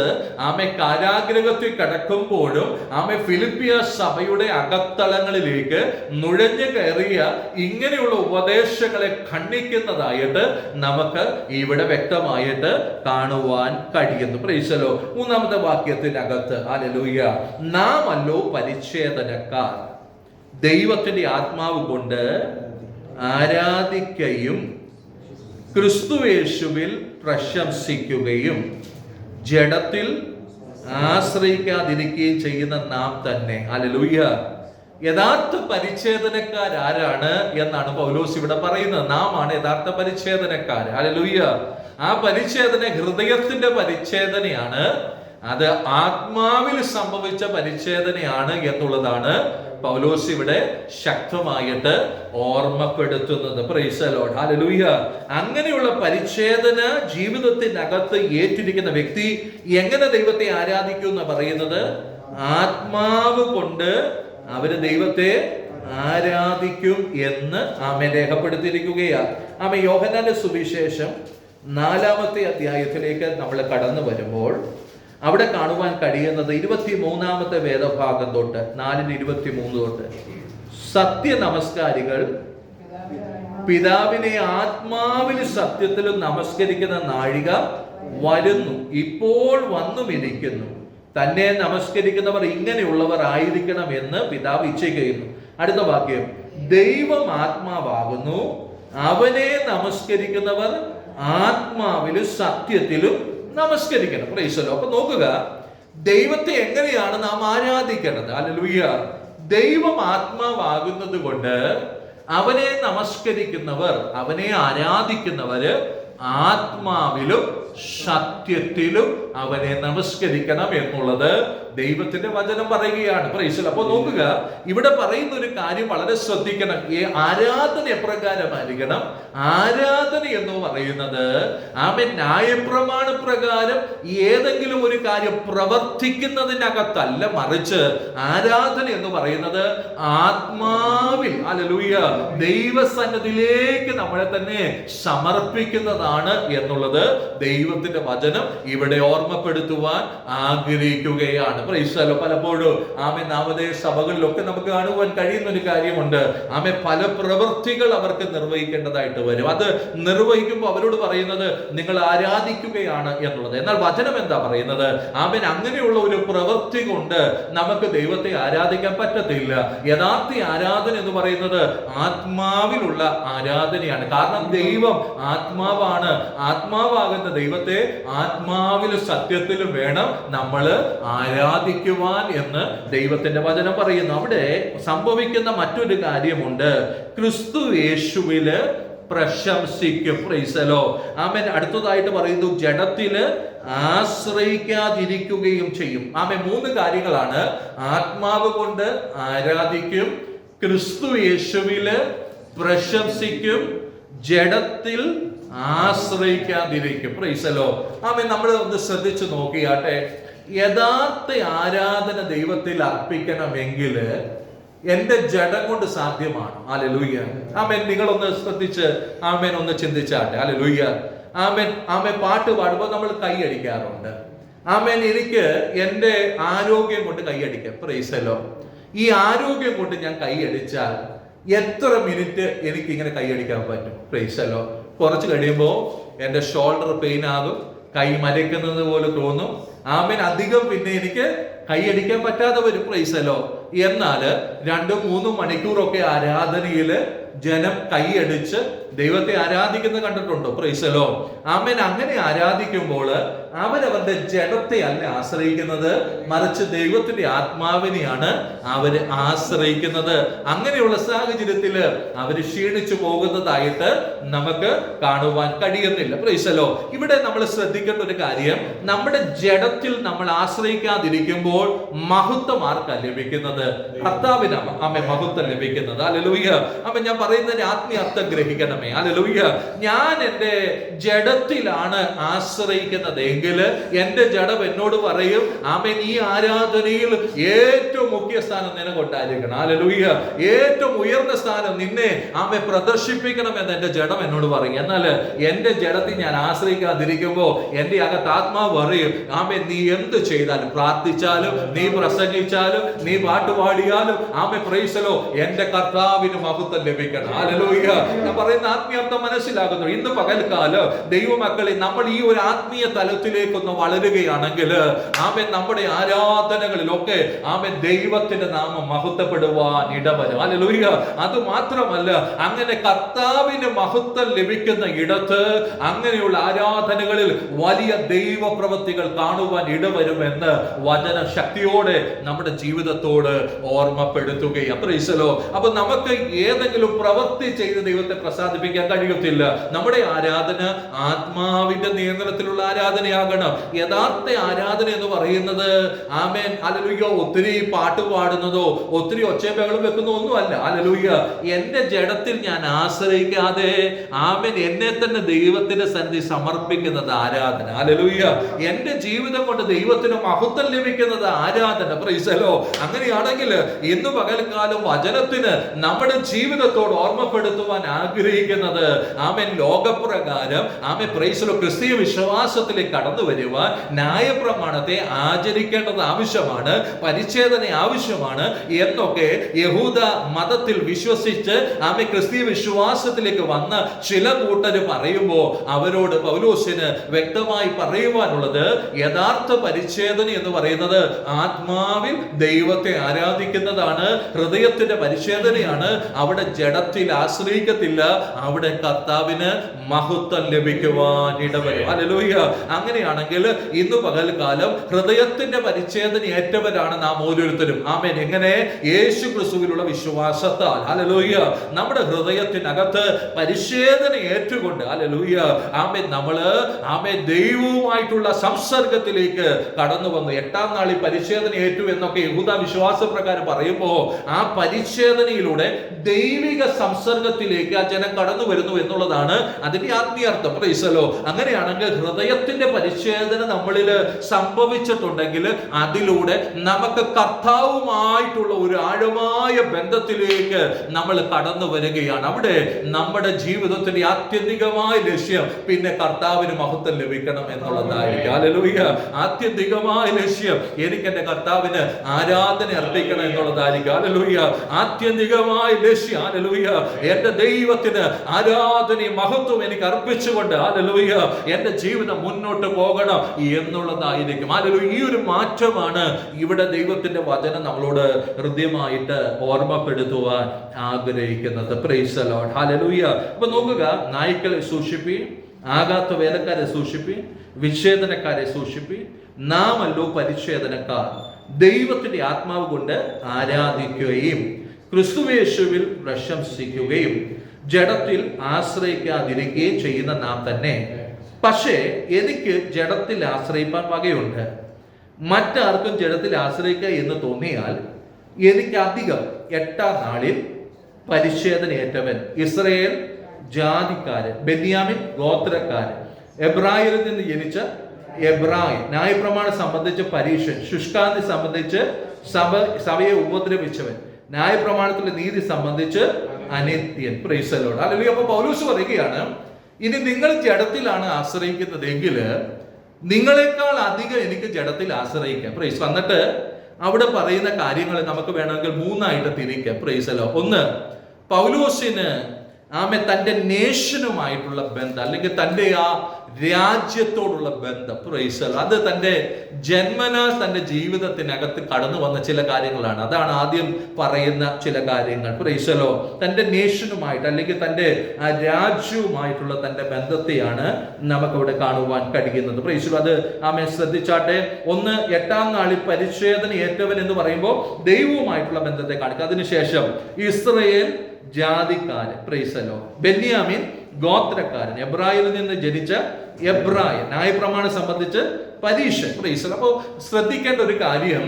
ആമേ കാരാഗ്രഹത്തിൽ കിടക്കുമ്പോഴും ആമേ ഫിലിപ്പിയ സഭയുടെ അകത്തളങ്ങളിലേക്ക് നുഴഞ്ഞു കയറിയ ഇങ്ങനെയുള്ള ഉപദേശങ്ങളെ ഖണ്ഡിക്കുന്നതായിട്ട് നമുക്ക് ഇവിടെ വ്യക്തമായിട്ട് കാണുവാൻ കഴിയുന്നു. Praise the lord. 3-ാമത്തെ വാക്യത്തിനകത്ത്, ഹല്ലേലൂയ, നാമല്ലോ പരിച്ഛേദനക്കാർ, ദൈവത്തിന്റെ ആത്മാവ് കൊണ്ട് ആരാധിക്കുകയും ക്രിസ്തുയേശുവിൽ പ്രശംസിക്കുകയും ജഡത്തിൽ ആശ്രയിക്കാതിരിക്കുകയും ചെയ്യുന്ന നാം തന്നെ. ഹല്ലേലൂയ. യഥാർത്ഥ പരിച്ഛേദനക്കാരാണ് എന്നാണ് പൗലോസ് ഇവിടെ പറയുന്നത്. നാം ആണ് യഥാർത്ഥ പരിച്ഛേദനക്കാർ. ഹല്ലേലൂയ. ആ പരിച്ഛേദന ഹൃദയത്തിന്റെ പരിച്ഛേദനയാണ്, അത് ആത്മാവിൽ സംഭവിച്ച പരിച്ഛേദനയാണ് എന്നുള്ളതാണ് പൗലോസ് ഇവിടെ ശക്തമായിട്ട് ഓർമ്മപ്പെടുത്തുന്നത്. Praise the lord, hallelujah. അങ്ങനെയുള്ള പരിച്ഛേദന ജീവിതത്തിനകത്ത് ഏറ്റിരിക്കുന്ന വ്യക്തി എങ്ങനെ ദൈവത്തെ ആരാധിക്കും എന്ന് പറയുന്നത്, ആത്മാവ് കൊണ്ട് അവര് ദൈവത്തെ ആരാധിക്കും എന്ന് ആമേൻ രേഖപ്പെടുത്തിയിരിക്കുകയാണ്. ആമേൻ. യോഹന്നാന്റെ സുവിശേഷം 4-ാമത്തെ അധ്യായത്തിലേക്ക് നമ്മൾ കടന്നു വരുമ്പോൾ അവിടെ കാണുവാൻ കഴിയുന്നത് 23-ാമത്തെ വേദഭാഗം തൊട്ട് 4:23 തൊട്ട്, സത്യ നമസ്കാരികൾ പിതാവിനെ ആത്മാവിൽ സത്യത്തിലും നമസ്കരിക്കുന്ന നാഴിക വരുന്നു, ഇപ്പോൾ വന്നുമിരിക്കുന്നു. തന്നെ നമസ്കരിക്കുന്നവർ ഇങ്ങനെയുള്ളവർ ആയിരിക്കണം എന്ന് പിതാവ് ഇച്ഛിക്കുന്നു. അടുത്ത വാക്യം, ദൈവം ആത്മാവാകുന്നു, അവനെ നമസ്കരിക്കുന്നവർ ആത്മാവിലും സത്യത്തിലും നമസ്കരിക്കണം. Price the lord. അപ്പൊ നോക്കുക, ദൈവത്തെ എങ്ങനെയാണ് നാം ആരാധിക്കേണ്ടത്? ഹല്ലേലൂയ. ദൈവം ആത്മാവാകുന്നത് കൊണ്ട് അവനെ നമസ്കരിക്കുന്നവർ, അവനെ ആരാധിക്കുന്നവര് ആത്മാവിലും സത്യത്തിലും അവനെ നമസ്കരിക്കണം എന്നുള്ളത് ദൈവത്തിന്റെ വചനം പറയുകയാണ്. Price the Lord. അപ്പോൾ നോക്കുക, ഇവിടെ പറയുന്ന ഒരു കാര്യം വളരെ ശ്രദ്ധിക്കണം. ഈ ആരാധന എപ്രകാരമായിരിക്കണം? ആരാധന എന്ന് പറയുന്നത് ആമേൻ ന്യായപ്രമാണ പ്രകാരം ഏതെങ്കിലും ഒരു കാര്യം പ്രവർത്തിക്കുന്നതിനകത്തല്ല, മറിച്ച് ആരാധന എന്ന് പറയുന്നത് ആത്മാവിൽ, ഹല്ലേലൂയ, ദൈവസന്നിധിയിലേക്ക് നമ്മളെ തന്നെ സമർപ്പിക്കുന്നതാണ് എന്നുള്ളത് ദൈവത്തിന്റെ വചനം ഇവിടെ ഓർമ്മപ്പെടുത്തുവാൻ ആഗ്രഹിക്കുകയാണ്. Price the Lord. പലപ്പോഴും ആമേൻ നാമധേയ സഭകളിലൊക്കെ നമുക്ക് കാണുവാൻ കഴിയുന്ന ഒരു കാര്യമുണ്ട്. ആമേൻ പല പ്രവൃത്തികൾ അവർക്ക് നിർവഹിക്കേണ്ടതായിട്ട് വരും. അത് നിർവഹിക്കുമ്പോൾ അവരോട് പറയുന്നത് നിങ്ങൾ ആരാധിക്കുകയാണ് എന്നുള്ളത്. എന്നാൽ വചനം എന്താ പറയുന്നത്? ആമേൻ അങ്ങനെയുള്ള ഒരു പ്രവൃത്തി കൊണ്ട് നമുക്ക് ദൈവത്തെ ആരാധിക്കാൻ പറ്റത്തില്ല. യഥാർത്ഥ ആരാധന എന്ന് പറയുന്നത് ആത്മാവിലുള്ള ആരാധനയാണ്. കാരണം ദൈവം ആത്മാവാണ്. ആത്മാവാകുന്ന ദൈവത്തെ ആത്മാവിലും സത്യത്തിലും വേണം നമ്മൾ ആരാധിക്കുവാൻ എന്ന് ദൈവത്തിന്റെ വചനം പറയുന്നു. അവിടെ സംഭവിക്കുന്ന മറ്റൊരു കാര്യമുണ്ട്, ക്രിസ്തു യേശുവില് പ്രശംസിക്കും. Praise the lord. ആമേൻ. അടുത്തതായിട്ട് പറയുന്നു, ജഡത്തില് ആശ്രയിക്കാതിരിക്കുകയും ചെയ്യും. ആമേൻ. 3 കാര്യങ്ങളാണ്. ആത്മാവ് കൊണ്ട് ആരാധിക്കും, ക്രിസ്തു യേശുവില് പ്രശംസിക്കും, ജഡത്തിൽ ആശ്രയിക്കാതിരിക്കും. Praise the lord. ആമേൻ. നമ്മൾ ഒന്ന് ശ്രദ്ധിച്ചു നോക്കിയാട്ടെ, യഥാർത്ഥ ആരാധന ദൈവത്തിൽ അർപ്പിക്കണമെങ്കിൽ എന്റെ ജഡം കൊണ്ട് സാധ്യമാണ്. ഹല്ലേലൂയ. ആമേൻ. നിങ്ങളൊന്ന് ശ്രദ്ധിച്ച് ആമേൻ ഒന്ന് ചിന്തിച്ചാട്ടെ. ഹല്ലേലൂയ. ആമേൻ. ആമേൻ. പാട്ട് പാടുമ്പോൾ നമ്മൾ കൈയടിക്കാറുണ്ട്. ആമേൻ. എനിക്ക് എന്റെ ആരോഗ്യം കൊണ്ട് കൈയടിക്കാം. Price the lord. ഈ ആരോഗ്യം കൊണ്ട് ഞാൻ കൈയടിച്ചാൽ എത്ര മിനിറ്റ് എനിക്ക് ഇങ്ങനെ കൈയടിക്കാൻ പറ്റും? Price the Lord. കുറച്ച് കഴിയുമ്പോൾ എന്റെ ഷോൾഡർ പെയിൻ ആകും, കൈ മരയ്ക്കുന്നത് പോലെ തോന്നും. ആമേൻ. അധികം പിന്നെ എനിക്ക് കൈയടിക്കാൻ പറ്റാതെ വരും. Praise the lord. എന്നാൽ 2-3 മണിക്കൂറൊക്കെ ആരാധനയിൽ ജനം കൈയടിച്ച് ദൈവത്തെ ആരാധിക്കുന്നത് കണ്ടിട്ടുണ്ടോ? Praise the lord. ആമേൻ. അങ്ങനെ ആരാധിക്കുമ്പോൾ അവരവരുടെ ജഡത്തെ അല്ല ആശ്രയിക്കുന്നത്, മറിച്ച് ദൈവത്തിന്റെ ആത്മാവിനെയാണ് അവര് ആശ്രയിക്കുന്നത്. അങ്ങനെയുള്ള സാഹചര്യത്തിൽ അവര് ക്ഷീണിച്ചു പോകുന്നതായിട്ട് നമുക്ക് കാണുവാൻ കഴിയുന്നില്ല. Price the lord. ഇവിടെ നമ്മൾ ശ്രദ്ധിക്കേണ്ട ഒരു കാര്യം, നമ്മുടെ ജഡത്തിൽ നമ്മൾ ആശ്രയിക്കാതിരിക്കുമ്പോൾ മഹത്വം ആർക്കാണ് ലഭിക്കുന്നത്? കർത്താവിനാണ് ആമേൻ മഹത്വം ലഭിക്കുന്നത്. ഹല്ലേലൂയ. ആമേൻ. ഞാൻ പറയുന്നതിന്റെ ആത്മീയ അർത്ഥം ഗ്രഹിക്കണമേ. ഹല്ലേലൂയ. ഞാൻ എന്റെ ജഡത്തിലാണ് ആശ്രയിക്കുന്നത് എങ്കിൽ എന്റെ ജഡം എന്നോട് പറയും, ആമേൻ, ഈ ആരാധനയിൽ ഏറ്റവും മുഖ്യ സ്ഥാനം നിനക്കൊണ്ടായിരിക്കണം. ഹല്ലേലൂയ. ഏറ്റവും ഉയർന്ന സ്ഥാനം നിന്നെ ആമേൻ പ്രദർശിപ്പിക്കണമെന്ന് എന്റെ ജഡം എന്നോട് പറയും. എന്നാൽ എന്റെ ജഡത്തിൽ ഞാൻ ആശ്രയിക്കാതിരിക്കുമ്പോൾ എന്റെ അകത്ത് ആത്മാവ് പറയും, ആമേൻ, നീ എന്ത് ചെയ്താലും, പ്രാർത്ഥിച്ചാലും, നീ പ്രസംഗിച്ചാലും, നീ പാട്ടുപാടിയാലും, ആമേൻ, പ്രൈസ് ദി ലോർഡ്, എന്റെ കർത്താവിന് മഹത്വം ലഭിക്കണം. ഹല്ലേലൂയ. ഞാൻ പറയുന്ന ആത്മീയർത്ഥം മനസ്സിലാകുന്നു. ഇന്ന് പകൽക്കാലം ദൈവമക്കളെ നമ്മൾ ഈ ഒരു ആത്മീയ തലത്തിലേക്കൊന്ന് വളരുകയാണെങ്കിൽ ആമേൻ നമ്മുടെ ആരാധനകളിലൊക്കെ ആമേൻ ദൈവത്തിന്റെ നാമം മഹത്വപ്പെടുവാൻ ഇടവരും. ഹല്ലേലൂയ. അത് മാത്രമല്ല, അങ്ങനെ കർത്താവിന് മഹത്വം ലഭിക്കുന്ന ഇടത്ത് അങ്ങനെയുള്ള ആരാധനകളിൽ വലിയ ദൈവ പ്രവൃത്തികൾ കാണുവാൻ ഇടവരുമെന്ന് വചന ശക്തിയോടെ നമ്മുടെ ജീവിതത്തോട് ഓർമ്മപ്പെടുത്തുകയാണ്. Price the lord. അപ്പൊ നമുക്ക് ഏതെങ്കിലും പ്രവൃത്തി ചെയ്ത് ദൈവത്തെ പ്രസാദിപ്പിക്കാൻ കഴിയത്തില്ല. നമ്മുടെ ആരാധന ആത്മാവിന്റെ നിയന്ത്രണത്തിലുള്ള ആരാധനയാകണം. യഥാർത്ഥ ആരാധന എന്ന് പറയുന്നത് ആമേൻ ഹല്ലേലൂയ ഒത്തിരി പാട്ട് പാടുന്നതോ ഒത്തിരി ഒച്ചയും വെക്കുന്നതോ ഒന്നുമല്ല. ഹല്ലേലൂയ. എന്റെ ജഡത്തിൽ ഞാൻ ആശ്രയിക്കാതെ ആമേൻ എന്നെ തന്നെ ദൈവത്തിന്റെ സന്നിധി സമർപ്പിക്കുന്നത് ആരാധന. ഹല്ലേലൂയ. എന്റെ ജീവിതം കൊണ്ട് ദൈവത്തിന് മഹത്വം ലഭിക്കുന്നത് ആരാധന. Price the Lord. അങ്ങനെയാണെങ്കിൽ ഇന്ന് പകൽക്കാലം വചനത്തിന് നമ്മുടെ ജീവിതത്തോട് ഓർമ്മപ്പെടുത്തുവാൻ ആഗ്രഹിക്കുന്നത് ആമേൻ ലോകപ്രകാരം ആമേൻ പ്രൈസ് ദി ലോർഡ് ക്രിസ്തീയ വിശ്വാസത്തിലേക്ക് കടന്നു വരുവാൻ ന്യായപ്രമാണത്തെ ആചരിക്കേണ്ടത് ആവശ്യമാണ്, പരിച്ഛേദന ആവശ്യമാണ് എന്നൊക്കെ യഹൂദ മതത്തിൽ വിശ്വസിച്ച് ആമേൻ ക്രിസ്തീയ വിശ്വാസത്തിലേക്ക് വന്ന ചില കൂട്ടര് പറയുമ്പോൾ അവരോട് പൗലോസിന് വ്യക്തമായി പറയുവാനുള്ളത്, യഥാർത്ഥ പരിച്ഛേദന എന്ന് പറയുന്നത് ആത്മാവിൽ ദൈവത്തെ ആരാധിക്കുന്നതാണ്, ഹൃദയത്തിന്റെ പരിച്ഛേദനയാണ്. അവിടെ ജഡത്തിൽ ആശ്രയിക്കത്തില്ല, അവിടെ കർത്താവിന് മഹത്വം ലഭിക്കുവാൻ ഇടവരും. ഹല്ലേലൂയ. അങ്ങനെയാണെങ്കിൽ ഇന്ന് പകൽക്കാലം ഹൃദയത്തിന്റെ പരിച്ഛേദന ഏറ്റവരാണ് നാം ഓരോരുത്തരും. ആമേൻ. എങ്ങനെ? യേശു ക്രിസ്തുവിലുള്ള വിശ്വാസത്താൽ. ഹല്ലേലൂയ. നമ്മുടെ ഹൃദയത്തിനകത്ത് പരിച്ഛേദന ഏറ്റുകൊണ്ട് ഹല്ലേലൂയ ആമേൻ നമ്മള് ആമേൻ ദൈവവുമായിട്ടുള്ള സംസർഗത്തിലേക്ക് കടന്നു വന്നു. 8-ാം നാളിൽ പരിച്ഛേദന ഏറ്റു എന്നൊക്കെ യഹൂദ വിശ്വാസ പ്രകാരം പറയുമ്പോൾ ആ പരിച്ഛേദനയിലൂടെ ദൈവിക സംസർഗത്തിലേക്ക് ആ ജനം കടന്നു വരുന്നു എന്നുള്ളതാണ് അതിന്റെ ആത്മീയാർത്ഥം. Price the Lord. അങ്ങനെയാണെങ്കിൽ ഹൃദയത്തിന്റെ പരിച്ഛേദന നമ്മളിൽ സംഭവിച്ചിട്ടുണ്ടെങ്കിൽ അതിലൂടെ നമുക്ക് കർത്താവുമായിട്ടുള്ള ഒരു ആഴമായ ബന്ധത്തിലേക്ക് നമ്മൾ കടന്നു വരികയാണ്. അവിടെ നമ്മുടെ ജീവിതത്തിന്റെ ആത്യന്തികമായ ലക്ഷ്യം പിന്നെ കർത്താവിന് മഹത്വം ലഭിക്കണം എന്നുള്ളതായിരിക്കും. ഹല്ലേലൂയ. ആത്യന്തികമായ ലക്ഷ്യം എനിക്ക് എന്റെ കർത്താവിന് ആരാധന അർപ്പിക്കണം എന്നുള്ളതായിരിക്കും. ഹല്ലേലൂയ. ആത്യന്തികമായ ലക്ഷ്യം ഹല്ലേലൂയ എന്റെ ദൈവത്തിന് ആരാധനയും മഹത്വം എനിക്ക് അർപ്പിച്ചുകൊണ്ട് ഹല്ലേലൂയ എന്റെ ജീവിതം മുന്നോട്ട് പോകണം എന്നുള്ളതായിരിക്കും. ഹല്ലേലൂയ. ഈ ഒരു മാറ്റമാണ് ഇവിടെ ദൈവത്തിന്റെ വചനം നമ്മളോട് ഹൃദ്യമായിട്ട് ഓർമ്മപ്പെടുത്തുവാൻ ആഗ്രഹിക്കുന്നത്. Praise the lord. ഹല്ലേലൂയ. അപ്പൊ നോക്കുക, നായ്ക്കളെ സൂക്ഷിപ്പീൻ, ആകാത്ത വേലക്കാരെ സൂക്ഷിപ്പീൻ, വിച്ഛേദനക്കാരെ സൂക്ഷിപ്പീൻ, നാമല്ലോ പരിച്ഛേദനക്കാർ, ദൈവത്തിന്റെ ആത്മാവ് കൊണ്ട് ആരാധിക്കുകയും ക്രിസ്തുയേശുവിൽ പ്രശംസിക്കുകയും ജഡത്തിൽ ആശ്രയിക്കാതിരിക്കുകയും ചെയ്യുന്ന നാം തന്നെ. പക്ഷേ എനിക്ക് ജഡത്തിൽ ആശ്രയിപ്പാൻ വകയുണ്ട്. മറ്റാർക്കും ജഡത്തിൽ ആശ്രയിക്കുക എന്ന് തോന്നിയാൽ എനിക്ക് അധികം 8-ാം നാളിൽ പരിച്ഛേദനയേറ്റവൻ ഇസ്രായേൽ ജാതിക്കാരൻ, ബെന്യാമിൻ ഗോത്രക്കാരൻ, എബ്രായരിൽ നിന്ന് ജനിച്ച എബ്രായൻ, ന്യായപ്രമാണം സംബന്ധിച്ച് പരീക്ഷൻ, ശുഷ്കാന്തി സംബന്ധിച്ച് സഭയെ ഉപദ്രവിച്ചവൻ, ന്യായപ്രമാണത്തിലെ നീതി സംബന്ധിച്ച് അനിത്യൻ. Praise the lord. ഹല്ലേലൂയ. അപ്പോൾ പൗലോസ് പറയുകയാണ്, ഇനി നിങ്ങൾ ജഡത്തിലാണ് ആശ്രയിക്കുന്നതെങ്കിൽ നിങ്ങളെക്കാൾ അധികം എനിക്ക് ജഡത്തിൽ ആശ്രയിക്കാം. പ്രൈസ്. വന്നിട്ട് അവിടെ പറയുന്ന കാര്യങ്ങൾ നമുക്ക് വേണമെങ്കിൽ മൂന്നായിട്ട് തിരിക്കാം. Price the Lord. ഒന്ന്, പൗലോസിന് തന്റെ നേഷനുമായിട്ടുള്ള ബന്ധം, അല്ലെങ്കിൽ തന്റെ ആ രാജ്യത്തോടുള്ള ബന്ധം, പ്രൈസ്, അത് തന്റെ ജന്മനാ തന്റെ ജീവിതത്തിനകത്ത് കടന്നു വന്ന ചില കാര്യങ്ങളാണ്. അതാണ് ആദ്യം പറയുന്ന ചില കാര്യങ്ങൾ. Price the Lord. തന്റെ നേഷനുമായിട്ട്, അല്ലെങ്കിൽ തന്റെ രാജ്യവുമായിട്ടുള്ള തന്റെ ബന്ധത്തെയാണ് നമുക്കിവിടെ കാണുവാൻ കഴിയുന്നത്. Price the Lord. അത് ശ്രദ്ധിച്ചാട്ടെ. ഒന്ന്, 8-ാം നാളിൽ പരിച്ഛേദന ഏറ്റവൻ എന്ന് പറയുമ്പോൾ ദൈവവുമായിട്ടുള്ള ബന്ധത്തെ കാണിക്കുക. അതിനുശേഷം ഇസ്രയേൽ ജാതിക്കാരൻ, പ്രൈസ് ദി ലോർഡ്. ബെന്യാമീൻ ഗോത്രക്കാരൻ, എബ്രായനിൽ നിന്ന് ജനിച്ച എബ്രായൻ, ന്യായപ്രമാണം സംബന്ധിച്ച് പരീക്ഷൻ. Price the Lord. അപ്പോൾ ശ്രദ്ധിക്കേണ്ട ഒരു കാര്യം,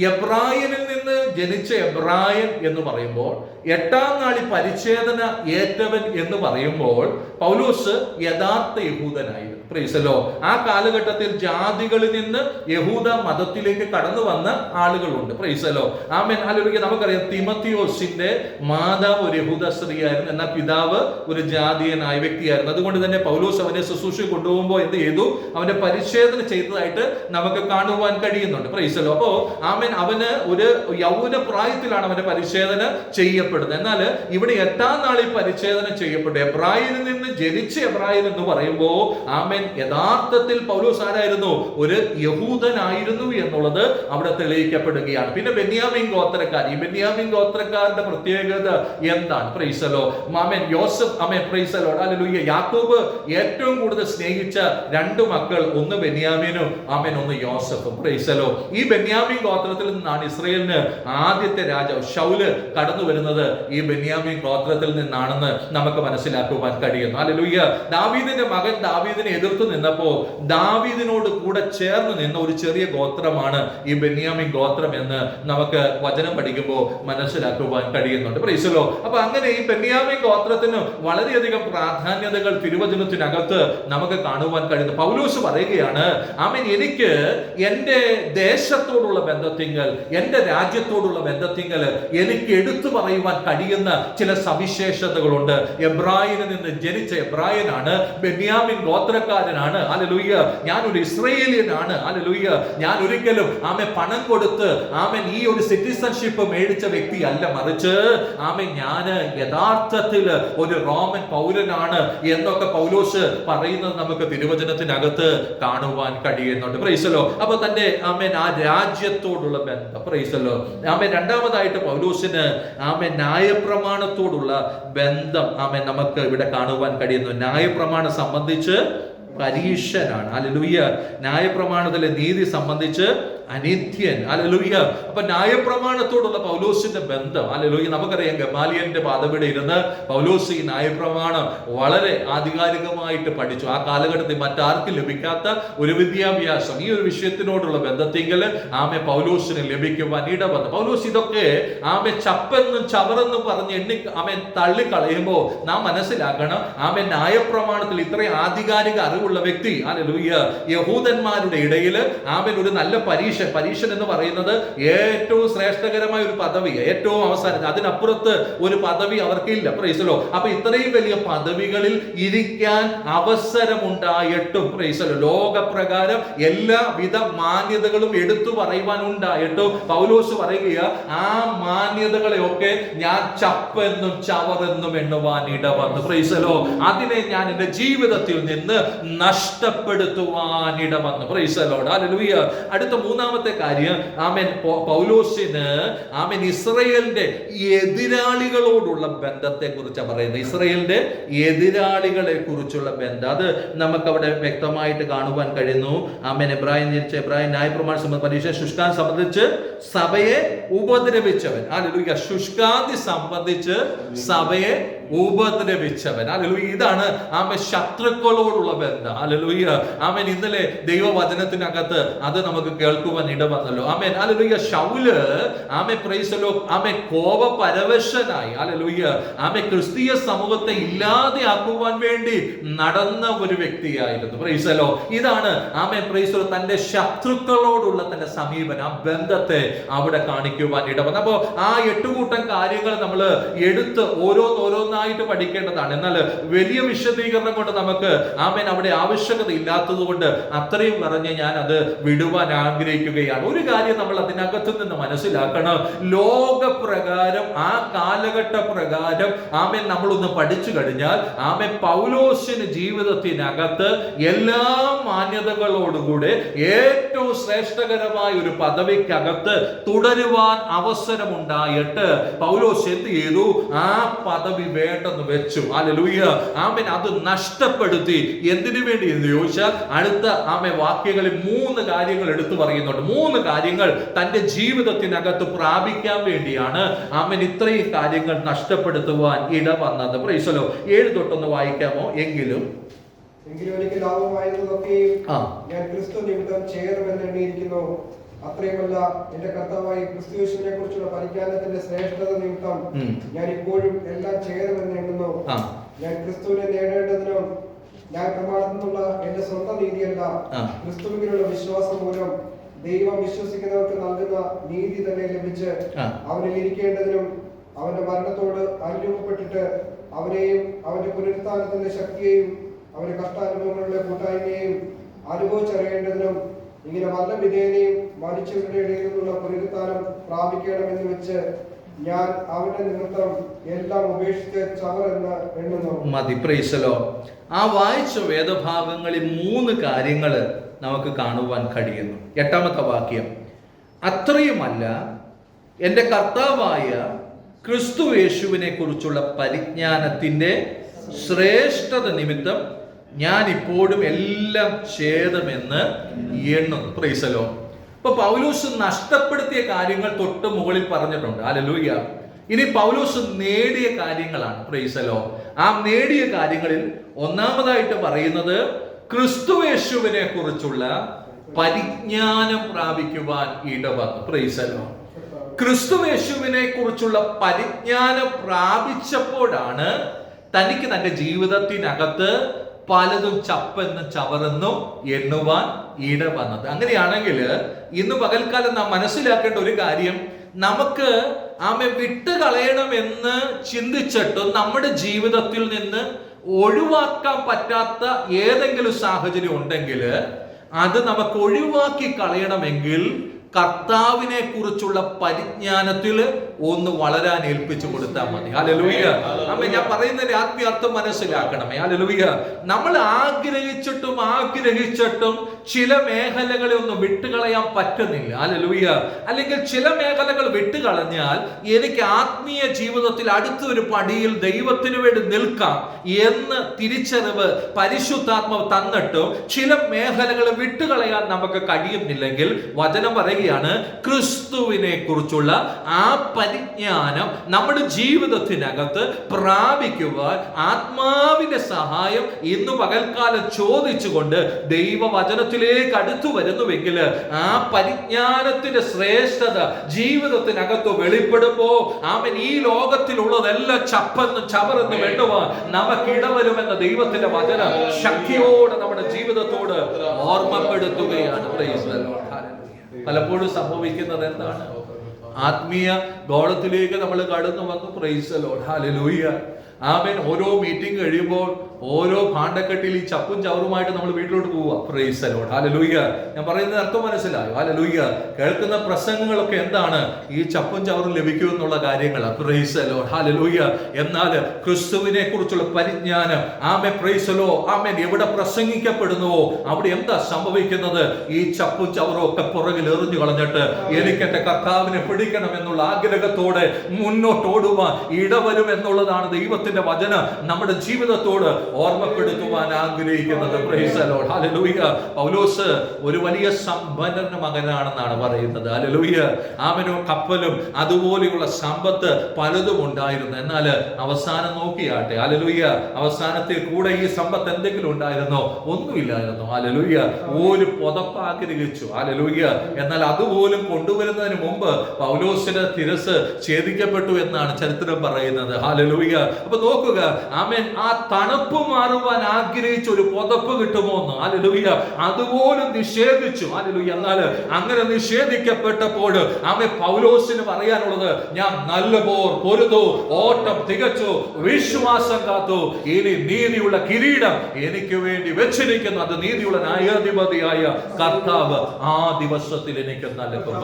എബ്രായനിൽ നിന്ന് ജനിച്ച എബ്രായൻ എന്ന് പറയുമ്പോൾ, 8-ാം നാളിൽ പരിച്ഛേദന ഏറ്റവൻ എന്ന് പറയുമ്പോൾ പൗലോസ് യഥാർത്ഥ യഹൂദനായിരുന്നു. Price the lord. ആ കാലഘട്ടത്തിൽ ജാതികളിൽ നിന്ന് യഹൂദ മതത്തിലേക്ക് കടന്നു വന്ന ആളുകളുണ്ട്. Price the lord. Amen. Hallelujah. നമുക്കറിയാം, തിമോത്തിയോസിന്റെ മാതാവ് ഒരു യഹൂദ സ്ത്രീയായിരുന്നു, എന്നാൽ പിതാവ് ഒരു ജാതീയനായ വ്യക്തിയായിരുന്നു. അതുകൊണ്ട് തന്നെ പൗലോസ് അവനെ ശുശ്രൂഷ കൊണ്ടുപോകുമ്പോൾ എന്ത് ചെയ്തു? അവന്റെ പരിച്ഛേദന ചെയ്തതായിട്ട് നമുക്ക് കാണുവാൻ കഴിയുന്നുണ്ട്. Price the Lord. അപ്പോ അവന് ഒരു യൗവന പ്രായത്തിലാണ് അവന്റെ പരിച്ഛേദന ചെയ്യപ്പെടുന്നത്. എന്നാൽ ഇവിടെ 8-ാം നാളിൽ പരിച്ഛേദന ചെയ്യപ്പെട്ടു. എബ്രായനിൽ നിന്ന് ജനിച്ച എബ്രായൻ എന്ന് പറയുമ്പോൾ യഥാർത്ഥത്തിൽ പൗലോസ് ആരായിരുന്നു? ഒരു യഹൂദനായിരുന്നു എന്നുള്ളത് അവിടെ തെളിയിക്കപ്പെടുകയാണ്. പിന്നെ ബെന്യാമീൻ ഗോത്രക്കാർ, ഈ ബെന്യാമീൻ ഗോത്രക്കാരുടെ പ്രത്യേകത എന്താണ്? Price the Lord. Joseph, price the lord. Hallelujah. യാക്കോബ് ഏറ്റവും കൂടുതൽ സ്നേഹിച്ച 2 മക്കൾ, ഒന്ന് ബെന്യാമീനും ഒന്ന് യോസഫും. Price the lord. ഈ ബെന്യാമീൻ ഗോത്രത്തിൽ നിന്നാണ് ഇസ്രായേലിന് ആദ്യത്തെ രാജാവ് ശൗല് കടന്നു വരുന്നത്. ഈ ബെന്യാമീൻ ഗോത്രത്തിൽ നിന്നാണെന്ന് നമുക്ക് മനസ്സിലാക്കുവാൻ കഴിയുന്നു. ഹല്ലേലൂയ. ദാവീദിന്റെ മകൻ ദാവീദിനെ എതിർത്ത് നിന്നപ്പോ ദാവീദിനോട് കൂടെ ചേർന്ന് നിന്ന ഒരു ചെറിയ ഗോത്രമാണ് ഈ ബെന്യാമീൻ ഗോത്രം എന്ന് നമുക്ക് വചനം പഠിക്കുമ്പോൾ മനസ്സിലാക്കുവാൻ കഴിയുന്നുണ്ട്. Price the lord. അപ്പൊ അങ്ങനെ ഈ ബെന്യാമീൻ ഗോത്രത്തിന് വളരെയധികം പ്രാധാന്യതകൾ തിരുവചനത്തിനകത്ത് നമുക്ക് കാണുവാൻ കഴിയുന്നു. പൗലോസ് പറയുകയാണ്, എനിക്ക് എന്റെ ദേശത്തോടുള്ള ബന്ധത്തിങ്കൽ, എന്റെ രാജ്യത്തോടുള്ള ബന്ധത്തിങ്കൽ എനിക്ക് എടുത്തു പറയുവാൻ കഴിയുന്ന ചില സവിശേഷതകളുണ്ട്. എബ്രായനിൽ നിന്ന് ജനിച്ച എബ്രായനാണ്, ബെന്യാമീൻ ഗോത്രക്കാരനാണ്. ഹല്ലേലൂയ. ഞാൻ ഒരു ഇസ്രായേലിയനാണ്. ഹല്ലേലൂയ. ഞാൻ ഒരിക്കലും പണം കൊടുത്ത് ഈ ഒരു സിറ്റിസൺഷിപ്പ് മേടിച്ച വ്യക്തി അല്ല, മറിച്ച് ഞാൻ യഥാർത്ഥത്തിൽ ഒരു റോമൻ പൗരനാണ് എന്നൊക്കെ പൗലോസ് പറയുന്നത് നമുക്ക് തിരുവചനത്തിനകത്ത് കാണുവാൻ കഴിയുന്നുണ്ട്. Price the lord. അപ്പൊ തന്റെ ആ രാജ്യത്തോടുള്ള ബന്ധം. Price the Lord. രണ്ടാമതായിട്ട് പൗലോസിന് ന്യായപ്രമാണത്തോടുള്ള ബന്ധം നമുക്ക് ഇവിടെ കാണുവാൻ കഴിയുന്നു. ന്യായപ്രമാണം സംബന്ധിച്ച് പരീക്ഷനാണ്. ഹല്ലേലൂയ. ന്യായപ്രമാണത്തിലെ നീതി സംബന്ധിച്ച് അനിത്യൻ. ഹല്ലേലൂയ. അപ്പൊ ന്യായപ്രമാണത്തോടുള്ള പൗലോസിന്റെ ബന്ധം, ഹല്ലേലൂയ. നമുക്കറിയാം, ഗമാലിയലിന്റെ പാദവിടെ ഇരുന്ന് പൗലോസ് ഈ ന്യായപ്രമാണം വളരെ ആധികാരികമായിട്ട് പഠിച്ചു. ആ കാലഘട്ടത്തിൽ മറ്റാർക്കും ലഭിക്കാത്ത ഒരു വിദ്യാഭ്യാസം ഈ ഒരു വിഷയത്തിനോടുള്ള ബന്ധത്തെങ്കിൽ പൗലോസിന് ലഭിക്കുവാൻ ഇടവന്നു. പൗലോസ് ഇതൊക്കെ ചപ്പെന്നും ചവറെന്നും പറഞ്ഞ് തള്ളിക്കളയുമ്പോ നാം മനസ്സിലാക്കണം, ന്യായപ്രമാണത്തിൽ ഇത്രയും ആധികാരിക അറിവുള്ള വ്യക്തി, ഹല്ലേലൂയ, യഹൂദന്മാരുടെ ഇടയിൽ ഒരു നല്ല പരീക്ഷൻ എന്ന് പറയുന്നത് ഏറ്റവും ശ്രേഷ്ഠകരമായ ഒരു പദവി, ഏറ്റവും അവസാനം, അതിനപ്പുറത്ത് ഒരു പദവി അവർക്കില്ല. Praise the lord. അപ്പൊ ഇത്രയും വലിയ പദവികളിൽ ഇരിക്കാൻ അവസരമുണ്ടായിട്ടും, പ്രൈസ് ദി ലോർഡ്, ലോകപ്രകാരം എല്ലാവിധ മാന്യതകളും എടുത്തു പറയുവാൻ ഉണ്ടായിട്ടും പൗലോസ് പറയുക, ആ മാന്യതകളെയൊക്കെ ഞാൻ ചപ്പെന്നും ചവറെന്നും എണ്ണുവാൻ ഇടവന്നു. Praise the lord. അതിനെ ഞാൻ എന്റെ ജീവിതത്തിൽ നിന്ന് നഷ്ടപ്പെടുത്തുവാൻ ഇടവന്നു. Praise the lord. ഹല്ലേലൂയ. അടുത്ത മൂന്നാമത്തെ കാര്യം, പൗലോസിന് ഇസ്രായേലിന്റെ എതിരാളികളോടുള്ള ബന്ധത്തെ കുറിച്ചാണ് പറയുന്നത്. ഇസ്രായേലിന്റെ എതിരാളികളെ കുറിച്ചുള്ള ബന്ധം അത് നമുക്ക് അവിടെ വ്യക്തമായിട്ട് കാണുവാൻ കഴിയുന്നു. എബ്രായൻ ജനിച്ച എബ്രായൻ, ന്യായപ്രമാണം പരീക്ഷ, ശുഷ്കാന്തി സംബന്ധിച്ച് സഭയെ ഉപദ്രവിച്ചവൻ. ഹല്ലേലൂയ. ശുഷ്കാന്തി സംബന്ധിച്ച് സഭയെ ഉപദ്രവിച്ചവൻ. ഹല്ലേലൂയ. ഇതാണ് ആമേൻ ശത്രുക്കളോടുള്ള ബന്ധം. ഹല്ലേലൂയ. ആമേൻ. ഇന്നലെ ദൈവവചനത്തിനകത്ത് അത് നമുക്ക് കേൾക്കുവാൻ ഇടവന്നല്ലോ. ആമേൻ. ഹല്ലേലൂയ. ശൗല് amen praise the lord amen കോപപരവശനായി ഹല്ലേലൂയ ആമേൻ ക്രിസ്തീയ സമൂഹത്തെ ഇല്ലാതെയാക്കുവാൻ വേണ്ടി നടന്ന ഒരു വ്യക്തിയായിരുന്നു. Praise the lord. ഇതാണ് ആമേൻ പ്രൈസ് ദി ലോർഡ് തന്റെ ശത്രുക്കളോടുള്ള തന്റെ സമീപനം, ആ ബന്ധത്തെ അവിടെ കാണിക്കുവാൻ ഇടവന്നു. അപ്പോൾ ആ 8 കൂട്ടം കാര്യങ്ങൾ നമ്മൾ എടുത്ത് ഓരോന്നായിട്ട് പഠിക്കേണ്ടതാണ്. എന്നാൽ വലിയ വിശദീകരണം കൊണ്ട് നമുക്ക് ആമേൻ അവിടെ ആവശ്യകത ഇല്ലാത്തത് കൊണ്ട് അത്രയും പറഞ്ഞ് ഞാൻ അത് വിടുവാൻ ആഗ്രഹിക്കുകയാണ്. ഒരു കാര്യം നമ്മൾ അതിനകത്ത് നിന്ന് മനസ്സിലാക്കണം. ലോകപ്രകാരം ആ കാലഘട്ട പ്രകാരം ആമേൻ നമ്മളൊന്ന് പഠിച്ചു കഴിഞ്ഞാൽ ആമേൻ പൗലോസിന് ജീവിതത്തിനകത്ത് എല്ലാ മാന്യതകളോടുകൂടെ ഏറ്റവും ശ്രേഷ്ഠകരമായ ഒരു പദവിക്കകത്ത് തുടരുവാൻ അവസരമുണ്ടായിട്ട് പൗലോസ് എന്ത് ചെയ്തു? ആ പദവി വേണ്ടെന്ന് വെച്ചു. ഹല്ലേലൂയ. ആമേൻ അത് നഷ്ടപ്പെടുത്തി. എന്തിനു വേണ്ടി എന്ന് ചോദിച്ചാൽ അടുത്ത ആമേൻ വാക്യങ്ങളിൽ 3 കാര്യങ്ങൾ എടുത്തു പറയുന്നുണ്ട്. 3 കാര്യങ്ങൾ തന്റെ ജീവിതത്തിനകത്ത് പ്രാപിക്കാൻ വേണ്ടിയാണ് ആമേൻ ഇത്രയും കാര്യങ്ങൾ നഷ്ടപ്പെടുത്തുവാൻ ഇടവന്നത്. Praise the lord. 7 തൊട്ടൊന്ന് വായിക്കാമോ? എങ്കിലും എനിക്ക് ലാഭമായിരുന്നതൊക്കെയും ഞാൻ ക്രിസ്തു നിമിത്തം ചേരുമെന്ന് എണ്ണിയിരിക്കുന്നു. അത്രയുമല്ല, എന്റെ കർത്താവായ ക്രിസ്തുയേശുവിനെ കുറിച്ചുള്ള പരിജ്ഞാനത്തിന്റെ ശ്രേഷ്ഠത നിമിത്തം ഞാൻ ഇപ്പോഴും എല്ലാം ചേരുമെന്ന് എണ്ണുന്നു. ഞാൻ ക്രിസ്തുവിനെ നേടേണ്ടതിനും ഞാൻ പ്രമാണത്തിൽ നിന്നുള്ള എന്റെ സ്വന്തം നീതിയല്ല, ക്രിസ്തുവിനുള്ള വിശ്വാസം മൂലം ദൈവം വിശ്വസിക്കുന്നവർക്ക് നൽകുന്ന നീതി തന്നെ ലഭിച്ച് അവനിൽ ഇരിക്കേണ്ടതിനും അവന്റെ മരണത്തോട് അനുരൂപപ്പെട്ടിട്ട് അവനെയും അവന്റെ പുനരുത്ഥാനത്തിന്റെ ശക്തിയെയും അവന്റെ കഷ്ടാനുഭവങ്ങളുടെ കൂട്ടായ്മയെയും അനുഭവിച്ചറിയേണ്ടതിനും ഇങ്ങനെ വല്ല വിധേനയും മരിച്ചവരുടെ ഇടയിൽ നിന്നുള്ള പുനരുത്ഥാനം പ്രാപിക്കണമെന്ന് വെച്ച് ഞാൻ അവന്റെ നിമിത്തം എല്ലാം ഉപേക്ഷിച്ച് ചവറെന്ന് എണ്ണുന്നു. മതി. Price the lord. ആ വായിച്ച വേദഭാഗങ്ങളിൽ 3 കാര്യങ്ങൾ നമുക്ക് കാണുവാൻ കഴിയുന്നു. 8ാമത്തെ വാക്യം, അത്രയുമല്ല എൻ്റെ കർത്താവായ ക്രിസ്തു യേശുവിനെ കുറിച്ചുള്ള പരിജ്ഞാനത്തിന്റെ ശ്രേഷ്ഠത നിമിത്തം ഞാൻ ഇപ്പോഴും എല്ലാം ഛേദമെന്ന് എണ്ണുന്നു. Praise the lord. ഇപ്പൊ പൗലോസ് നഷ്ടപ്പെടുത്തിയ കാര്യങ്ങൾ തൊട്ട് മുകളിൽ പറഞ്ഞിട്ടുണ്ട്. ഹല്ലേലൂയ. ഇനി പൗലോസ് നേടിയ കാര്യങ്ങളാണ്. Praise the lord. ആ നേടിയ കാര്യങ്ങളിൽ ഒന്നാമതായിട്ട് പറയുന്നത് ക്രിസ്തുയേശുവിനെ കുറിച്ചുള്ള പരിജ്ഞാനം പ്രാപിക്കുവാൻ ഇടവന്നു. Praise the lord. ക്രിസ്തുയേശുവിനെ കുറിച്ചുള്ള പരിജ്ഞാനം പ്രാപിച്ചപ്പോഴാണ് തനിക്ക് തന്റെ ജീവിതത്തിനകത്ത് പലതും ചപ്പെന്നും ചവറെന്നും എണ്ണുവാൻ ഇടവന്നത്. അങ്ങനെയാണെങ്കിൽ ഇന്ന് പകൽക്കാലം നാം മനസ്സിലാക്കേണ്ട ഒരു കാര്യം, നമുക്ക് ആമെ വിട്ടുകളയണമെന്ന് ചിന്തിച്ചിട്ടും നമ്മുടെ ജീവിതത്തിൽ നിന്ന് ഒഴിവാക്കാൻ പറ്റാത്ത ഏതെങ്കിലും സാഹചര്യം ഉണ്ടെങ്കിൽ അത് നമുക്ക് ഒഴിവാക്കി കളയണമെങ്കിൽ കർത്താവിനെ കുറിച്ചുള്ള പരിജ്ഞാനത്തിൽ ഒന്ന് വളരാൻ ഏൽപ്പിച്ചു കൊടുത്താൽ മതി. ഹല്ലേലൂയ. അമ്മ ഞാൻ പറയുന്നതിന്റെ ആത്മീയാർത്ഥം മനസ്സിലാക്കണമേ. ഹല്ലേലൂയ. നമ്മൾ ആഗ്രഹിച്ചിട്ടും ചില മേഖലകളെ ഒന്നും വിട്ടുകളയാൻ പറ്റുന്നില്ല. ഹല്ലേലൂയ. അല്ലെങ്കിൽ ചില മേഖലകൾ വിട്ടുകളഞ്ഞാൽ എനിക്ക് ആത്മീയ ജീവിതത്തിൽ അടുത്തൊരു പടിയിൽ ദൈവത്തിന് വേണ്ടി നിൽക്കാം എന്ന് തിരിച്ചറിവ് പരിശുദ്ധാത്മാവ് തന്നിട്ടും ചില മേഖലകൾ വിട്ടുകളയാൻ നമുക്ക് കഴിയുന്നില്ലെങ്കിൽ വചനം പറയുകയാണ്, ക്രിസ്തുവിനെ കുറിച്ചുള്ള ആ പരിജ്ഞാനം നമ്മുടെ ജീവിതത്തിനകത്ത് പ്രാപിക്കുവാൻ ആത്മാവിന്റെ സഹായം ഇന്ന് പകൽക്കാലം ചോദിച്ചുകൊണ്ട് ദൈവവചനത്തിലേക്ക് അടുത്തു വരുന്നുവെങ്കിൽ ആ പരിജ്ഞാനത്തിന്റെ ശ്രേഷ്ഠത ജീവിതത്തിനകത്ത് വെളിപ്പെടുമ്പോ ആമൻ ഈ ലോകത്തിലുള്ളതെല്ലാം ചപ്പെന്നും ചവറെന്നും എണ്ണുവാൻ നമുക്ക് ഇടവരുമെന്ന ദൈവത്തിന്റെ വചനം ശക്തിയോടെ നമ്മുടെ ജീവിതത്തോട് ഓർമ്മപ്പെടുത്തുകയാണ്. പലപ്പോഴും സംഭവിക്കുന്നത് എന്താണ്? ആത്മീയ ഗോളത്തിലേക്ക് നമ്മൾ കടന്നു വന്നു. Price the lord. ഹല്ലേലൂയ. ആമേൻ. ഓരോ മീറ്റിംഗ് കഴിയുമ്പോൾ ഓരോ ഭാണ്ഡക്കെട്ടിൽ ഈ ചപ്പും ചവറുമായിട്ട് നമ്മൾ വീട്ടിലോട്ട് പോവുക. Price the lord. ഹല്ലേലൂയ. ഞാൻ പറയുന്നത് അർത്ഥം മനസ്സിലായോ? ഹല്ലേലൂയ. കേൾക്കുന്ന പ്രസംഗങ്ങളൊക്കെ എന്താണ്? ഈ ചപ്പും ചവറും ലഭിക്കുമെന്നുള്ള കാര്യങ്ങളാണ്. Praise the lord. ഹല്ലേലൂയ. എന്നാൽ ക്രിസ്തുവിനെ കുറിച്ചുള്ള പരിജ്ഞാനം ആമേൻ പ്രൈസ് ദി ലോർഡ് ആമേൻ എവിടെ പ്രസംഗിക്കപ്പെടുന്നുവോ അവിടെ എന്താ സംഭവിക്കുന്നത്? ഈ ചപ്പും ചവറും ഒക്കെ പുറകിൽ എറിഞ്ഞു കളഞ്ഞിട്ട് എനിക്ക് എന്റെ കർത്താവിനെ പിടിക്കണം എന്നുള്ള ആഗ്രഹത്തോടെ മുന്നോട്ട് ഓടുവാൻ ഇടവരും എന്നുള്ളതാണ് ദൈവത്തിന്റെ ദൈവത്തിന്റെ വചനം നമ്മുടെ ജീവിതത്തോട് ഓർമ്മപ്പെടുത്തുവാൻ ആഗ്രഹിക്കുന്നത്. Praise the lord. ഹല്ലേലൂയ. പൗലോസ് ഒരു വലിയ സമ്പന്നന്റെ മകനാണെന്നാണ് പറയുന്നത്. ഹല്ലേലൂയ. അവനും കപ്പലും അതുപോലെയുള്ള സമ്പത്ത് പലതും ഉണ്ടായിരുന്നു. എന്നാൽ അവസാനം നോക്കിയാട്ടെ, ഹല്ലേലൂയ, അവസാനത്തിൽ കൂടെ ഈ സമ്പത്ത് എന്തെങ്കിലും ഉണ്ടായിരുന്നോ? ഒന്നുമില്ലായിരുന്നു. ഹല്ലേലൂയ. ഒരു പുതപ്പ് ആഗ്രഹിച്ചു. ഹല്ലേലൂയ. എന്നാൽ അതുപോലും കൊണ്ടുവരുന്നതിന് മുമ്പ് പൗലോസിന്റെ ശിരസ്സ് ഛേദിക്കപ്പെട്ടു എന്നാണ് ചരിത്രം പറയുന്നത്. ഹല്ലേലൂയ. അപ്പൊ നോക്കുക, ആമേൻ, ആ തണുപ്പ് മാറുവാൻ ആഗ്രഹിച്ച ഒരു പുതപ്പ് കിട്ടുമോ എന്ന്. ഹല്ലേലൂയ. അതുപോലും നിഷേധിച്ചു. ഹല്ലേലൂയ. എന്നാൽ അങ്ങനെ നിഷേധിക്കപ്പെട്ടപ്പോൾ ആമേൻ പൗലോസിന് പറയാനുള്ളത്, ഞാൻ നല്ല പോർ പൊരുതു, ഓട്ടം തികച്ചു, വിശ്വാസം കാത്തു, ഇനി നീതിയുള്ള കിരീടം എനിക്ക് വേണ്ടി വെച്ചിരിക്കുന്നു. അത് നീതിയുള്ള ന്യായാധിപതിയായ കർത്താവ് ആ ദിവസത്തിൽ എനിക്ക് നൽകും.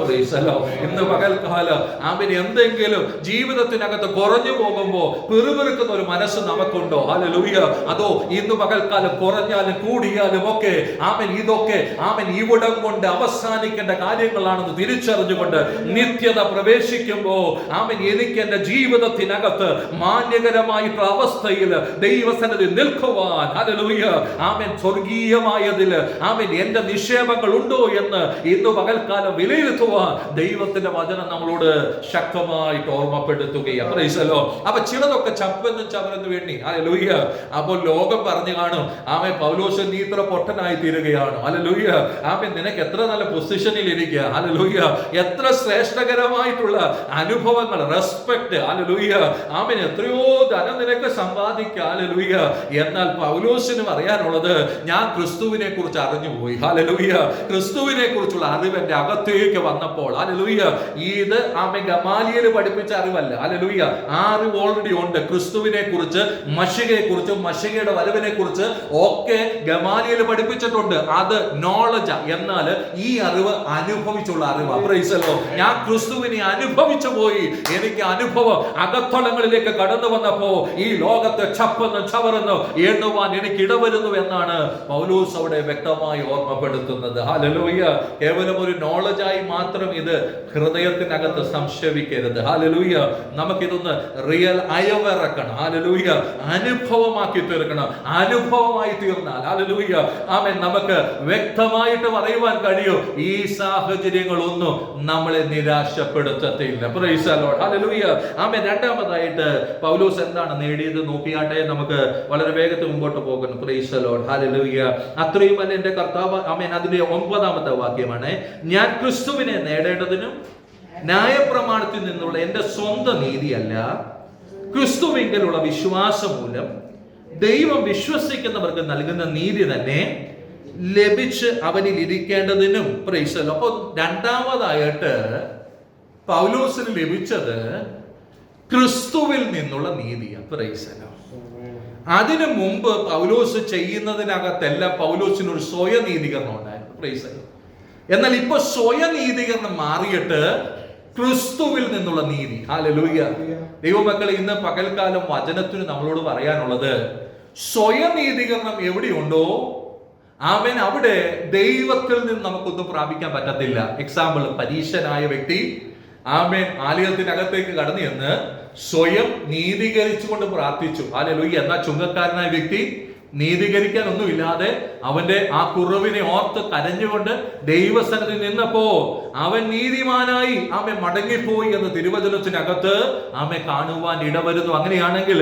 ഇന്ന് പകൽക്കാലം ആമേൻ എന്തെങ്കിലും ജീവിതത്തിനകത്ത് കുറഞ്ഞു പോകുമ്പോ പിറുപിറുക്കുന്ന ഒരു മനസ്സ് നമുക്കുണ്ടോ? ഹല്ലേലൂയ. അതോ ഇന്ന് പകൽക്കാലം കുറഞ്ഞാലും കൂടിയാലും ഒക്കെ ആമേൻ ഇതൊക്കെ ആമേൻ ഇവിടം കൊണ്ട് അവസാനിക്കേണ്ട കാര്യങ്ങളാണെന്ന് തിരിച്ചറിഞ്ഞുകൊണ്ട് നിത്യത പ്രവേശിക്കുമ്പോ ആമേൻ എനിക്ക് എന്റെ ജീവിതത്തിനകത്ത് മാന്യകരമായിട്ടുള്ള അവസ്ഥയിൽ ദൈവസന്നിധി നിൽക്കുവാൻ, ഹല്ലേലൂയ, ആമേൻ സ്വർഗീയമായതിൽ ആമേൻ എന്റെ നിക്ഷേപങ്ങൾ ഉണ്ടോ എന്ന് ഇന്ന് പകൽക്കാലം വിലയിരുത്തുവാൻ ദൈവത്തിന്റെ വചനം നമ്മളോട് ശക്തമായിട്ട് ഓർമ്മപ്പെടുത്തുകയാണ്. Price the lord. അപ്പൊ ചിലതൊക്കെ ചപ്പെന്നും ചവരെന്ന് വേണ്ടി, ഹല്ലേലൂയ. അപ്പോൾ ലോകം പറഞ്ഞു കാണും, ആമേൻ പൗലോസ് നീ ഇത്ര പൊട്ടനായി തീരുകയാണ്. ഹല്ലേലൂയ. ആമേൻ നിനക്ക് എത്ര നല്ല പൊസിഷനിൽ ഇരിക്കുക. ഹല്ലേലൂയ. എത്ര ശ്രേഷ്ഠകരമായിട്ടുള്ള അനുഭവങ്ങൾ, റെസ്പെക്ട്. ഹല്ലേലൂയ. ആമേൻ എത്രയോ ധനം നിനക്ക് സമ്പാദിക്കുക. ഹല്ലേലൂയ. എന്നാൽ പൗലോസിന് പറയാനുള്ളത്, ഞാൻ ക്രിസ്തുവിനെ കുറിച്ച് അറിഞ്ഞുപോയി. ഹല്ലേലൂയ. ക്രിസ്തുവിനെ കുറിച്ചുള്ള അറിവ് എന്റെ അകത്തേക്ക് വന്നപ്പോൾ, ഹല്ലേലൂയ, ഇത് ആമേൻ ഗമാലിയേൽ പഠിപ്പിച്ച അറിവല്ല. ഹല്ലേലൂയ. ആ അറിവ് ഓൾറെഡി ഉണ്ട്. ക്രിസ്തുവിനെ കുറിച്ച്, മശികയെ കുറിച്ച്, മശികയുടെ വരവിനെ കുറിച്ച് ഒക്കെ ഗമാലിയേൽ പഠിപ്പിച്ചിട്ടുണ്ട്. അത് നോളജ്. എന്നാൽ ഈ അറിവ് അനുഭവിച്ചുള്ള അറിവാണ്. Price the Lord. ഞാൻ ക്രിസ്തുവിനെ അനുഭവിച്ചു പോയി. എനിക്ക് അനുഭവം അകത്തളങ്ങളിലേക്ക് കടന്നു വന്നപ്പോ ഈ ലോകത്തെ ചപ്പെന്ന് ചവറെന്ന് എണ്ണുവാൻ എനിക്ക് ഇടവരുന്നു എന്നാണ് പൗലോസ് അവിടെ വ്യക്തമായി ഓർമ്മപ്പെടുത്തുന്നത്. ഹല്ലേലൂയ. കേവലം ഒരു നോളജായി മാത്രം ഇത് ഹൃദയത്തിനകത്ത് സംശയിക്കരുത്. ഹല്ലേലൂയ. നമുക്കിതൊന്ന് റിയൽ അയവിറക്കണം. ഹല്ലേലൂയ. അനുഭവമാക്കി തീർക്കണം. അനുഭവമായി തീർന്നാൽ, ഹല്ലേലൂയ, ആമേൻ, നമുക്ക് വ്യക്തമായിട്ട് പറയുവാൻ കഴിയും, ഈ സാഹചര്യങ്ങളൊന്നും നമ്മളെ നിരാശപ്പെടുത്തത്തില്ല. Praise the lord. Hallelujah. Amen. രണ്ടാമതായിട്ട് പൗലോസ് എന്താണ് നേടിയത് നോക്കിയാട്ടെ. നമുക്ക് വളരെ വേഗത്തിൽ മുമ്പോട്ട് പോകുന്നു. Price the lord. ഹല്ലേലൂയ. അത്രയുമല്ല എന്റെ കർത്താവ്, ആമേൻ, അതിന്റെ 9ാമത്തെ വാക്യമാണ്, ഞാൻ ക്രിസ്തുവിനെ നേടേണ്ടതിനും ന്യായപ്രമാണത്തിൽ നിന്നുള്ള എന്റെ സ്വന്തം നീതിയല്ല, ക്രിസ്തുവിങ്കലുള്ള വിശ്വാസം മൂലം ദൈവം വിശ്വസിക്കുന്നവർക്ക് നൽകുന്ന നീതി തന്നെ ലഭിച്ച് അവനിൽ ഇരിക്കേണ്ടതിനും. Price the Lord. അപ്പോൾ രണ്ടാമതായിട്ട് പൗലോസിന് ലഭിച്ചത് ക്രിസ്തുവിൽ നിന്നുള്ള നീതിയാണ്. Price the Lord. അതിനു മുമ്പ് പൗലോസ് ചെയ്യുന്നതിനകത്തെല്ലാം പൗലോസിന് ഒരു സ്വയനീതീകരണം ഉണ്ടായിരുന്നു. Price the lord. എന്നാൽ ഇപ്പൊ സ്വയനീതീകരണം മാറിയിട്ട് ക്രിസ്തുവിൽ നിന്നുള്ള നീതി. ഹല്ലേലൂയ. ദൈവമക്കളെ, ഇന്ന് പകൽക്കാലം വചനത്തിന് നമ്മളോട് പറയാനുള്ളത്, സ്വയനീതീകരണം എവിടെയുണ്ടോ ആമേൻ അവിടെ ദൈവത്തിൽ നിന്ന് നമുക്കൊന്നും പ്രാപിക്കാൻ പറ്റത്തില്ല. എക്സാമ്പിൾ, പരീശനായ വ്യക്തി ആമേൻ ആലയത്തിനകത്തേക്ക് കടന്നു ചെന്ന് സ്വയം നീതീകരിച്ചുകൊണ്ട് പ്രാർത്ഥിച്ചു. ഹല്ലേലൂയ. എന്നാൽ ചുങ്കക്കാരനായ വ്യക്തി നീതീകരിക്കാൻ ഒന്നുമില്ലാതെ അവന്റെ ആ കുറവിനെ ഓർത്ത് കരഞ്ഞുകൊണ്ട് ദൈവസന്നിധി നിന്നപ്പോ അവൻ നീതിമാനായി ആമെ മടങ്ങിപ്പോയി എന്ന് തിരുവചനത്തിനകത്ത് ആമെ കാണുവാൻ ഇടവരുന്നു. അങ്ങനെയാണെങ്കിൽ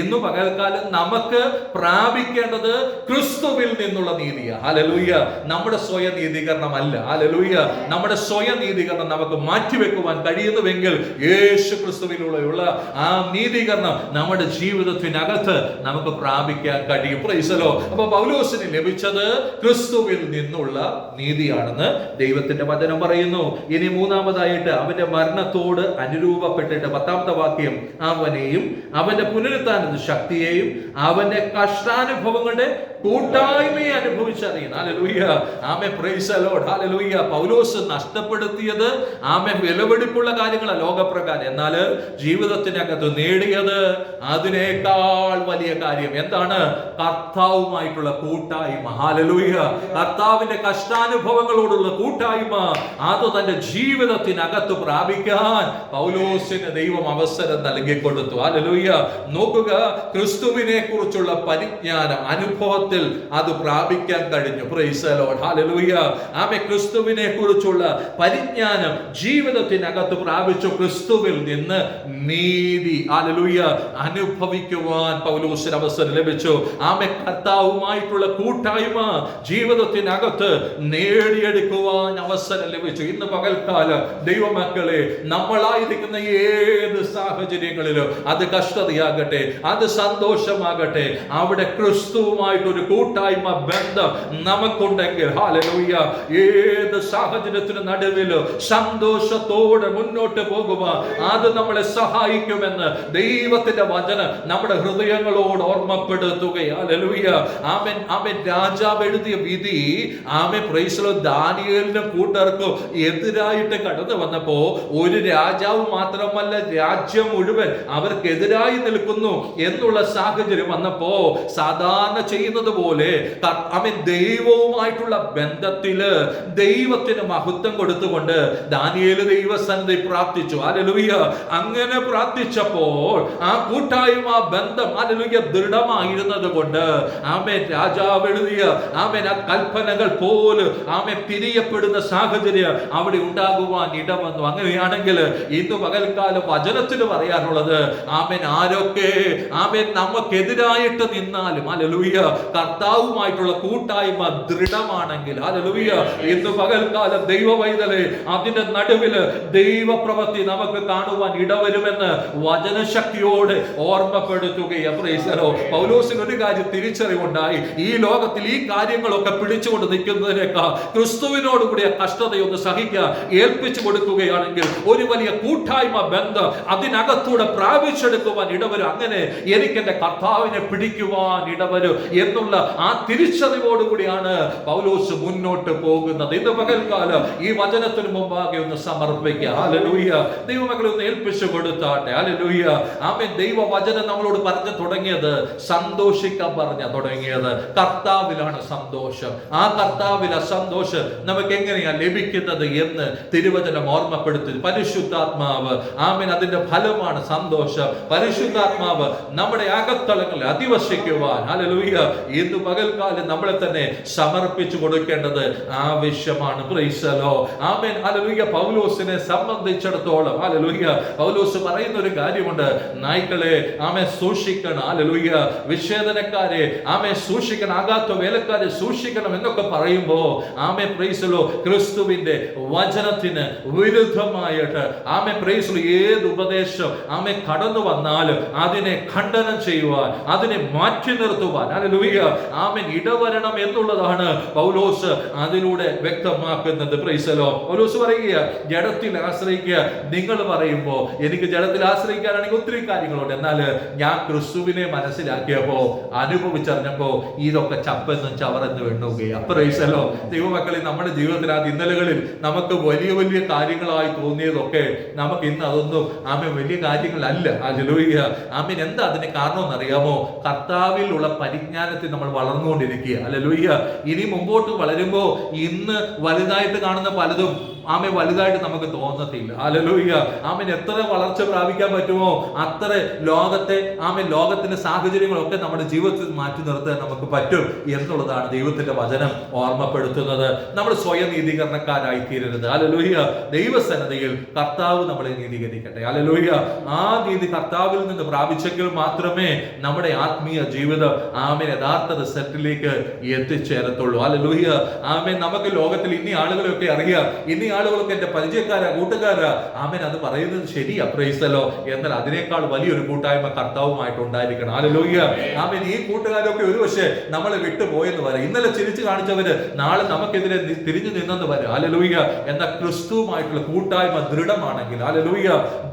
ഇന്നു പകൽക്കാലം നമുക്ക് പ്രാപിക്കേണ്ടത് ക്രിസ്തുവിൽ നിന്നുള്ള നീതിയാണ്. ഹല്ലേലൂയ. നമ്മുടെ സ്വയം നീതീകരണമല്ല. ഹല്ലേലൂയ. നമ്മുടെ സ്വയം നീതീകരണം നമുക്ക് മാറ്റിവെക്കുവാൻ കഴിയുന്നുവെങ്കിൽ യേശു ക്രിസ്തുവിലുള്ള ആ നീതീകരണം നമ്മുടെ ജീവിതത്തിനകത്ത് നമുക്ക് പ്രാപിക്കാൻ കഴിയും. അപ്പൊ പൗലോസിന് ലഭിച്ചത് ക്രിസ്തുവിൽ നിന്നുള്ള നീതിയാണെന്ന് ദൈവത്തിന്റെ വചനം പറയുന്നു. ഇനി മൂന്നാമതായിട്ട് അവന്റെ മരണത്തോട് അനുരൂപപ്പെട്ടിട്ട് 10ാമത്തെ വാക്യം, അവനെയും അവന്റെ പുനരുത്ഥാന ശക്തിയെയും അവന്റെ കഷ്ടാനുഭവങ്ങളുടെ കൂട്ടായ്മയെ അനുഭവിച്ചറിയുന്നു. Hallelujah. Amen. Praise the lord. Hallelujah. Paulose നഷ്ടപ്പെടുത്തിയത് ആമേൻ വിലപിടിപ്പുള്ള കാര്യങ്ങളാണ് ലോകപ്രകാരം. എന്നാൽ ജീവിതത്തിനകത്ത് നേടിയത് അതിനേക്കാൾ വലിയ കാര്യം എന്താണ്? കർത്താവുമായിട്ടുള്ള കൂട്ടായ്മ. ഹല്ലേലൂയ. കർത്താവിന്റെ കഷ്ടാനുഭവങ്ങളോടുള്ള കൂട്ടായ്മ അത് തന്റെ ജീവിതത്തിനകത്ത് പ്രാപിക്കാൻ പൗലോസിന് ദൈവം അവസരം നൽകി കൊടുത്തു. ഹല്ലേലൂയ. നോക്കുക, ക്രിസ്തുവിനെ കുറിച്ചുള്ള പരിജ്ഞാനം അനുഭവത്തിൽ അത് പ്രാപിക്കാൻ കഴിഞ്ഞു. Price the lord. ഹല്ലേലൂയ. ആമേൻ. ക്രിസ്തുവിനെ കുറിച്ചുള്ള പരിജ്ഞാനം ജീവിതത്തിനകത്ത് പ്രാപിച്ചു. ക്രിസ്തുവിൽ നിന്ന് നീതി ഹല്ലേലൂയ അനുഭവിക്കുവാൻ പൗലോസിന് അവസരം ലഭിച്ചു. ആമേൻ. കർത്താവുമായിട്ടുള്ള കൂട്ടായ്മ ജീവിതത്തിനകത്ത് നേടിയെടുക്കുവാൻ അവസരം ലഭിച്ചു. ഇന്ന് പകൽക്കാലം ദൈവമക്കളെ, നമ്മളായിരിക്കുന്ന ഏത് സാഹചര്യങ്ങളിലും അത് കഷ്ടതയാകട്ടെ, അത് സന്തോഷമാകട്ടെ, അവിടെ ക്രിസ്തുവുമായിട്ടൊരു കൂട്ടായ്മ ബന്ധം നമുക്കുണ്ടെങ്കിൽ ഹല്ലേലൂയ ഏത് സാഹചര്യത്തിന് നടുവിലും സന്തോഷത്തോടെ മുന്നോട്ട് പോകുവാൻ അത് നമ്മളെ സഹായിക്കുമെന്ന് ദൈവത്തിന്റെ വചനം നമ്മുടെ ഹൃദയങ്ങളോട് ഓർമ്മപ്പെടുത്തുകയാണ്. ഹല്ലേലൂയ. ആമേൻ. ആമേൻ. രാജാവ് എഴുതിയ വിധി ആമേൻ. പ്രൈസ് ദി ലോർഡ് ദാനിയേലിനും കൂട്ടർക്കും എതിരായിട്ട് കടന്നു വന്നപ്പോ ഒരു രാജാവ് മാത്രമല്ല രാജ്യം മുഴുവൻ അവർക്കെതിരായി നിൽക്കുന്നു എന്നുള്ള സാഹചര്യം വന്നപ്പോ സാധാരണ ചെയ്യുന്നത് പോലെ ആമേൻ ദൈവവുമായിട്ടുള്ള ബന്ധത്തില് ദൈവത്തിന് മഹത്വം കൊടുത്തുകൊണ്ട് ദാനിയേല് ദൈവസന്നിധി പ്രാർത്ഥിച്ചു. ഹല്ലേലൂയ. അങ്ങനെ പ്രാർത്ഥിച്ചപ്പോൾ ആ കൂട്ടായ്മ ബന്ധം ഹല്ലേലൂയ ദൃഢമായിരുന്നത് കൊണ്ട് ആമേൻ രാജാവ് എഴുതിയ ആമേൻ ആ കൽപ്പനകൾ പോലും ആമേൻ പിരിയപ്പെടുന്ന സാഹചര്യം അവിടെ ഉണ്ടാകുവാൻ ഇടവന്നു. അങ്ങനെയാണെങ്കിൽ ഇന്ന് പകൽക്കാലം വചനത്തിന് പറയാനുള്ളത് ആമേൻ ആരൊക്കെ ആമേൻ നമുക്കെതിരായിട്ട് നിന്നാലും ഹല്ലേലൂയ കർത്താവുമായിട്ടുള്ള കൂട്ടായ്മ ദൃഢമാണെങ്കിൽ ഹല്ലേലൂയ ഇന്ന് പകൽക്കാലം ദൈവവൈതലെ അതിന്റെ നടുവിൽ ദൈവപ്രവൃത്തി നമുക്ക് കാണുവാൻ ഇടവരുമെന്ന് വചനശക്തിയോട് ഓർമ്മപ്പെടുത്തുകയാണ്. Price the Lord. പൗലോസിന് ഒരു കാര്യം തിരിച്ചറിവുണ്ടായി. ഈ ലോകത്തിൽ ഈ കാര്യങ്ങളൊക്കെ പിടിച്ചുകൊണ്ട് നിൽക്കുന്നതിനേക്കാൾ ക്രിസ്തുവിനോട് കൂടിയ കഷ്ടതയൊന്ന് സഹിക്കാൻ ഏൽപ്പിച്ചു കൊടുക്കുകയാണെങ്കിൽ ഒരു വലിയ കൂട്ടായ്മ ബന്ധം അതിനകത്തൂടെ പ്രാപിച്ചെടുക്കുവാൻ ഇടവരും. അങ്ങനെ എനിക്ക് എന്റെ കർത്താവിനെ പിടിക്കുവാൻ ഇടവരും എന്നുള്ള ആ തിരിച്ചറിവോടുകൂടിയാണ് പൗലോസ് മുന്നോട്ട് പോകുന്നത്. ഇന്ന് പകൽക്കാലം ഈ വചനത്തിന് മുമ്പാകെ ഒന്ന് സമർപ്പിക്കുക. ഹല്ലേലൂയ. ദൈവമക്കളെ ഒന്ന് ഏൽപ്പിച്ചു കൊടുത്താട്ടെ. ഹല്ലേലൂയ. ആമേൻ. ദൈവവചനം നമ്മളോട് പറഞ്ഞു തുടങ്ങിയത് സന്തോഷിക്കാൻ പറഞ്ഞ തുടങ്ങിയത് കർത്താവിലാണ് സന്തോഷം. ആ കർത്താവിലെ സന്തോഷം നമുക്ക് എങ്ങനെയാ ലഭിക്കുന്നത് എന്ന് തിരുവചനം ഓർമ്മപ്പെടുത്തി. പരിശുദ്ധാത്മാവ് ആമേൻ അതിന്റെ ഫലമാണ് സന്തോഷം. പരിശുദ്ധാത്മാവ് നമ്മുടെ അകത്തളങ്ങളിൽ അധിവസിക്കുവാൻ ഹല്ലേലൂയ ഇന്ന് പകൽക്കാലം നമ്മളെ തന്നെ സമർപ്പിച്ചു കൊടുക്കേണ്ടത് ആവശ്യമാണ്. Price the lord. Amen. Hallelujah. പൗലോസിനെ സംബന്ധിച്ചിടത്തോളം ഹല്ലേലൂയ പൗലോസ് പറയുന്ന ഒരു കാര്യമുണ്ട്. നായ്ക്കളെ ആമേൻ സൂക്ഷിക്കണം. ഹല്ലേലൂയ. വിച്ഛേദനക്കാരെ ആമേൻ സൂക്ഷിക്കണം. ആകാത്ത വേലക്കാരെ സൂക്ഷിക്കണം എന്നൊക്കെ പറയുമ്പോ ആമേൻ പ്രൈസ് ദി ലോർഡ് ക്രിസ്തുവിന്റെ വചനത്തിന് വിരുദ്ധമായിട്ട് ആമേൻ പ്രൈസ് ദി ലോർഡ് ഏത് ഉപദേശം ആമേൻ കടന്നു വന്നാലും അതിനെ ഖണ്ഡനം ചെയ്യുവാൻ, അതിനെ മാറ്റി നിർത്തുവാൻ ഹല്ലേലൂയ ആമേൻ ഇടവരണം എന്നുള്ളതാണ് പൗലോസ് അതിലൂടെ വ്യക്തമാക്കുന്നത്. Price the Lord. പൗലോസ് പറയുക ജഡത്തിൽ ആശ്രയിക്കുക. നിങ്ങൾ പറയുമ്പോ എനിക്ക് ജഡത്തിൽ ആശ്രയിക്കാനാണെങ്കിൽ ഒത്തിരി കാര്യങ്ങളുണ്ട്. എന്നാൽ ഞാൻ ക്രിസ്തുവിനെ മനസ്സിലാക്കിയപ്പോ അനുഭവിച്ചറിഞ്ഞപ്പോ ഇതൊക്കെ ചപ്പെന്നും ചവറെന്നും എണ്ണുകയാണ്. Praise the lord. ദൈവമക്കളെ, നമ്മുടെ ജീവിതത്തിൽ ആ ഇന്നലകളിൽ നമുക്ക് വലിയ വലിയ കാര്യങ്ങളായി തോന്നിയതൊക്കെ നമുക്ക് ഇന്ന് അതൊന്നും ആമേൻ വലിയ കാര്യങ്ങളല്ല. ഹല്ലേലൂയ. ആമേൻ. എന്താ അതിന് കാരണം എന്നറിയാമോ? കർത്താവിലുള്ള പരിജ്ഞാനത്തിൽ നമ്മൾ വളർന്നുകൊണ്ടിരിക്കുക. ഹല്ലേലൂയ. ഇനി മുമ്പോട്ട് വളരുമ്പോ ഇന്ന് വലുതായിട്ട് കാണുന്ന പലതും ആമേൻ വലുതായിട്ട് നമുക്ക് തോന്നത്തില്ല. ഹല്ലേലൂയ. ആമേൻ. എത്ര വളർച്ച പ്രാപിക്കാൻ പറ്റുമോ അത്ര ലോകത്തെ ആമേൻ ലോകത്തിന്റെ സാഹചര്യങ്ങളൊക്കെ നമ്മുടെ ജീവിതത്തിൽ മാറ്റി നിർത്താൻ നമുക്ക് പറ്റും എന്നുള്ളതാണ് ദൈവത്തിന്റെ വചനം ഓർമ്മപ്പെടുത്തുന്നത്. നമ്മൾ സ്വയം നീതീകരണക്കാരായി തീരരുത്. ഹല്ലേലൂയ. ദൈവസന്നിധിയിൽ കർത്താവ് നമ്മളെ നീതീകരിക്കട്ടെ. ഹല്ലേലൂയ. ആ നീതി കർത്താവിൽ നിന്ന് പ്രാപിച്ചെങ്കിൽ മാത്രമേ നമ്മുടെ ആത്മീയ ജീവിതം ആമേൻ യഥാർത്ഥ റിസൾട്ടിലേക്ക് എത്തിച്ചേരത്തുള്ളൂ. ഹല്ലേലൂയ. ആമേൻ. നമുക്ക് ലോകത്തിൽ ഇനി ആളുകളെയൊക്കെ അറിയാം. ഇനി ആളുകളൊക്കെ എന്റെ പരിചയക്കാരാ, കൂട്ടുകാരാ. ആമേൻ. അത് പറയുന്നത് ശരിയാ. Price the lord. എന്നാൽ അതിനേക്കാൾ വലിയൊരു കൂട്ടായ്മ കർത്താവുമായിട്ട് ഉണ്ടായിരിക്കണം. ഹല്ലേലൂയ. ആമേൻ. ഈ കൂട്ടുകാരൊക്കെ ഒരു പക്ഷേ നമ്മളെ വിട്ടുപോയെന്ന് വരാം. ഇന്നലെ ചിരിച്ചു കാണിച്ചവര് നാളെ നമുക്കെതിരെ തിരിഞ്ഞു നിന്നെന്ന് വരാം. ഹല്ലേലൂയ. എന്നാൽ ക്രിസ്തുവുമായിട്ടുള്ള കൂട്ടായ്മ ദൃഢമാണെങ്കിൽ ഹല്ലേലൂയ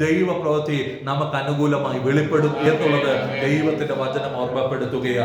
ദൈവ പ്രവൃത്തി നമുക്ക് അനുകൂലമായി വെളിപ്പെടും എന്നുള്ളത് ദൈവത്തിന്റെ വചനം ഓർമ്മപ്പെടുത്തുകയാണ്.